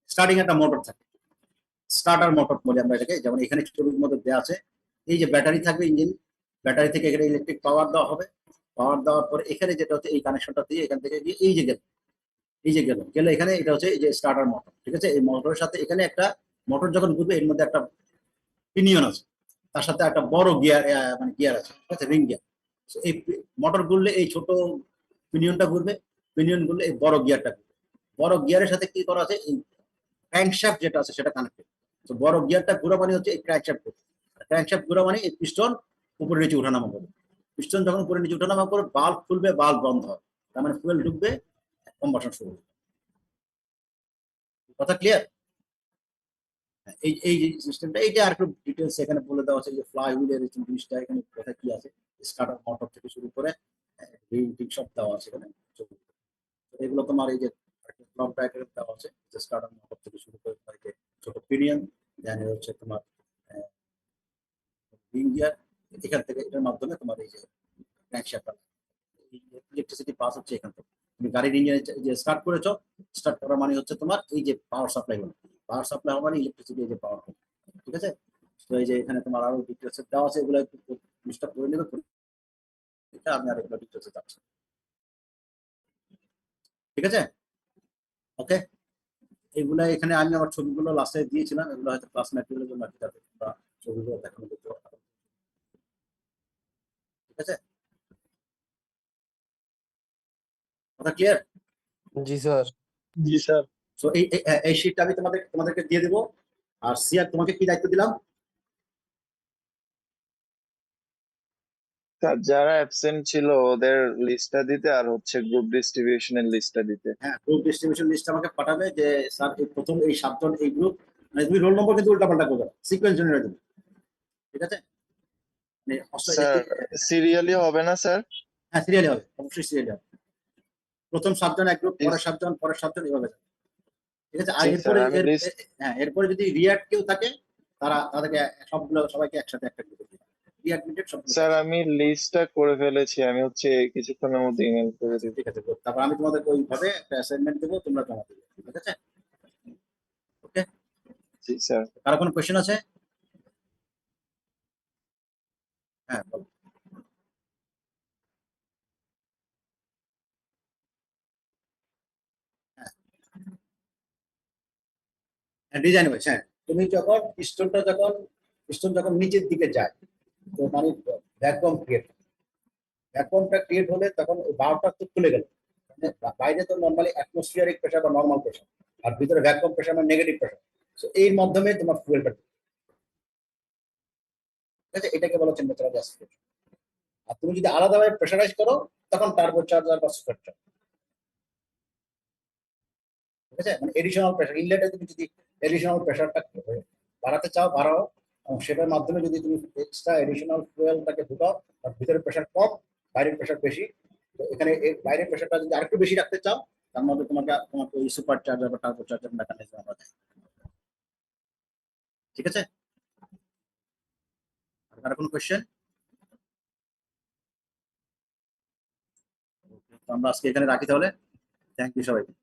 স্টার্টিং একটা মোটর থাকে, স্টার্টার মোটর বলি আমরা এটাকে, যেমন এখানে ছবির মধ্যে দেওয়া আছে, এই যে ব্যাটারি থাকবে, ইঞ্জিন ব্যাটারি থেকে এখানে ইলেকট্রিক পাওয়ার দেওয়া হবে, পাওয়ার দেওয়ার পরে এখানে যেটা হচ্ছে এই কানেকশনটা দিয়ে এখান থেকে গিয়ে এই যে গেল, এই যে গেল এখানে এটা হচ্ছে এই যে স্টার্টার মোটর, ঠিক আছে। এই মোটরের সাথে এখানে একটা মোটর যখন ঘুরবে এর মধ্যে একটা পিনিয়ন আছে, তার সাথে একটা বড় গিয়ার মানে গিয়ার আছে, ঠিক আছে, রিং গিয়ার। এই মোটর ঘুরলে এই ছোট পিনিয়নটা ঘুরবে, পিনিয়ন ঘুরলে এই বড় গিয়ারটা ঘুরবে। বড় গিয়ারের সাথে কি করা আছে, এই ক্র্যাঙ্কশ্যাফট যেটা আছে সেটা কানেক্টেড। তো বড় গিয়ারটা ঘোরা মানে হচ্ছে এই ক্র্যাঙ্কশ্যাফট, ক্র্যাঙ্কশ্যাফট ঘোরা মানে এই পিস্টন উপরে নিচে উঠানামা করবে। পিস্টন যখন উপরে নিচে উঠানামা করবে বাল্ব খুলবে, বাল্ব বন্ধ হবে, তার মানে ফুয়েল ঢুকবে, কম্বাসন শুরু হবে। কথা ক্লিয়ার? এই এই যে সিস্টেমটা, এইটা আর একটু ডিটেলস এখানে বলে দেওয়া আছে যে ফ্লাই হুইলের জিনিসটা এখানে কোথায় কি আছে, স্টার্টার মোটর থেকে শুরু করে রিং সব দেওয়া আছে এখানে। এগুলো তোমার এই যে ব্লক ডায়াগ্রাম দেওয়া আছে, যে স্টার্টার মোটর থেকে শুরু করে তোমার এই যে ছোট পিনিয়ন, দেন হচ্ছে তোমার রিং গিয়ার, এখান থেকে এটার মাধ্যমে তোমার এই যে ক্র্যাঙ্কশ্যাফটটা ইলেকট্রিসিটি পাস হচ্ছে এখান থেকে। তুমি গাড়ির ইঞ্জিন যে স্টার্ট করেছো, স্টার্ট করা মানে হচ্ছে তোমার এই যে পাওয়ার সাপ্লাই হলো, পাওয়ার সাপ্লাই হওয়া মানে ইলেকট্রিসিটি এই যে পাওয়ার হলো, ঠিক আছে। তো এই যে এখানে তোমার আরো ডিটেলস দেওয়া আছে, এগুলো একটু জিনিসটা করে নেবে, এটা আমি আর এগুলো ডিটেলসে যাচ্ছি, ঠিক আছে। ওকে, এগুলা এখানে আমি আমার ছবিগুলো লাস্টে দিয়েছিলাম, এগুলো হয়তো ক্লাস ম্যাটেরিয়ালের জন্য আর কি, যাতে তোমরা ছবিগুলো দেখানো যেতে পারো, ঠিক আছে। কথা ক্লিয়ার? জি স্যার। জি স্যার। সো এই শীটটা আমি তোমাদেরকে দিয়ে দেবো। আর সিয়ার তোমাকে কি দায়িত্ব দিলাম? স্যার যারা অ্যাবসেন্ট ছিল ওদের লিস্টটা দিতে, আর হচ্ছে গ্রুপ ডিস্ট্রিবিউশনের লিস্টটা দিতে। হ্যাঁ, গ্রুপ ডিস্ট্রিবিউশন লিস্ট আমাকে পাঠাবে যে স্যার এই প্রথম এই 7 জন এই গ্রুপ, মানে তুমি রোল নম্বর কিন্তু উল্টাপাল্টা করবে, সিকোয়েন্স জেনারেট দেবে, ঠিক আছে। মানে স্যার সিরিয়ালি হবে না স্যার? হ্যাঁ, সিরিয়ালি হবে, অবশ্যই সিরিয়ালি হবে। প্রথম 7 জন এক গ্রুপ, জি পরের 7 জন, পরের 7 জন, এভাবে যাবে, ঠিক আছে। আর জি স্যার, এরপরে আমি লিস্ট হ্যাঁ, এরপরে যদি রিয়াক্ট কেউ থাকে তাদেরকে সবগুলো সবাইকে একসাথে একটা গ্রুপে দিবে, রিয়াক্টেড সবগুলো। স্যার আমি লিস্টটা করে ফেলেছি, আমি হচ্ছে কিছুক্ষণের মধ্যে ইমেল করে দিব। ঠিক আছে, good. তারপর আমি তোমাদেরকে ওইভাবে একটা অ্যাসাইনমেন্ট দেবো, তোমরা জমা দেবে, ঠিক আছে। ওকে, জি স্যার। কারো কোনো কোয়েশ্চেন আছে? হ্যাঁ, বলো। হ্যাঁ, ডিজাইন ওয়াইজ, হ্যাঁ। তুমি যখন পিস্টন যখন নিচের দিকে যায়, তো মানে ভ্যাকুয়ামটা ক্রিয়েট হলে তখন ওই বারটা তো খুলে গেল, মানে বাইরে তো নর্মালি অ্যাটমসফিয়ারিক প্রেশার বা নর্মাল প্রেশার, আর ভিতরে ভ্যাকুয়াম প্রেশার মানে নেগেটিভ প্রেশার। তো এর মাধ্যমে তোমার ফুয়েলটা, ঠিক আছে, এটাকে বলা হচ্ছে ন্যাচারাল গ্যাস ফ্লো। আর তুমি যদি আলাদাভাবে প্রেশারাইজ করো তখন টার্বো চার্জার বা সুপার চার্জার, ঠিক আছে। মানে এডিশনাল প্রেশার ইনলেটে তুমি যদি এডিশনাল প্রেশারটা বাড়াতে চাও বাড়াও, এবং সেটার মাধ্যমে যদি তুমি এক্সট্রা এডিশনাল ফুয়েলটাকে ঢুকাও, আর ভিতরে প্রেশার কম, বাইরের প্রেশার বেশি, তো এখানে বাইরের প্রেশারটা যদি আরেকটু বেশি রাখতে চাও, তার মধ্যে তোমাকে ওই সুপার চার্জার বা টার্বো চার্জার মেকানিজম আমরা দেয়, ঠিক আছে। আর কোনো কোয়েশ্চেন? আমরা আজকে এখানে রাখি তাহলে। থ্যাংক ইউ সবাইকে।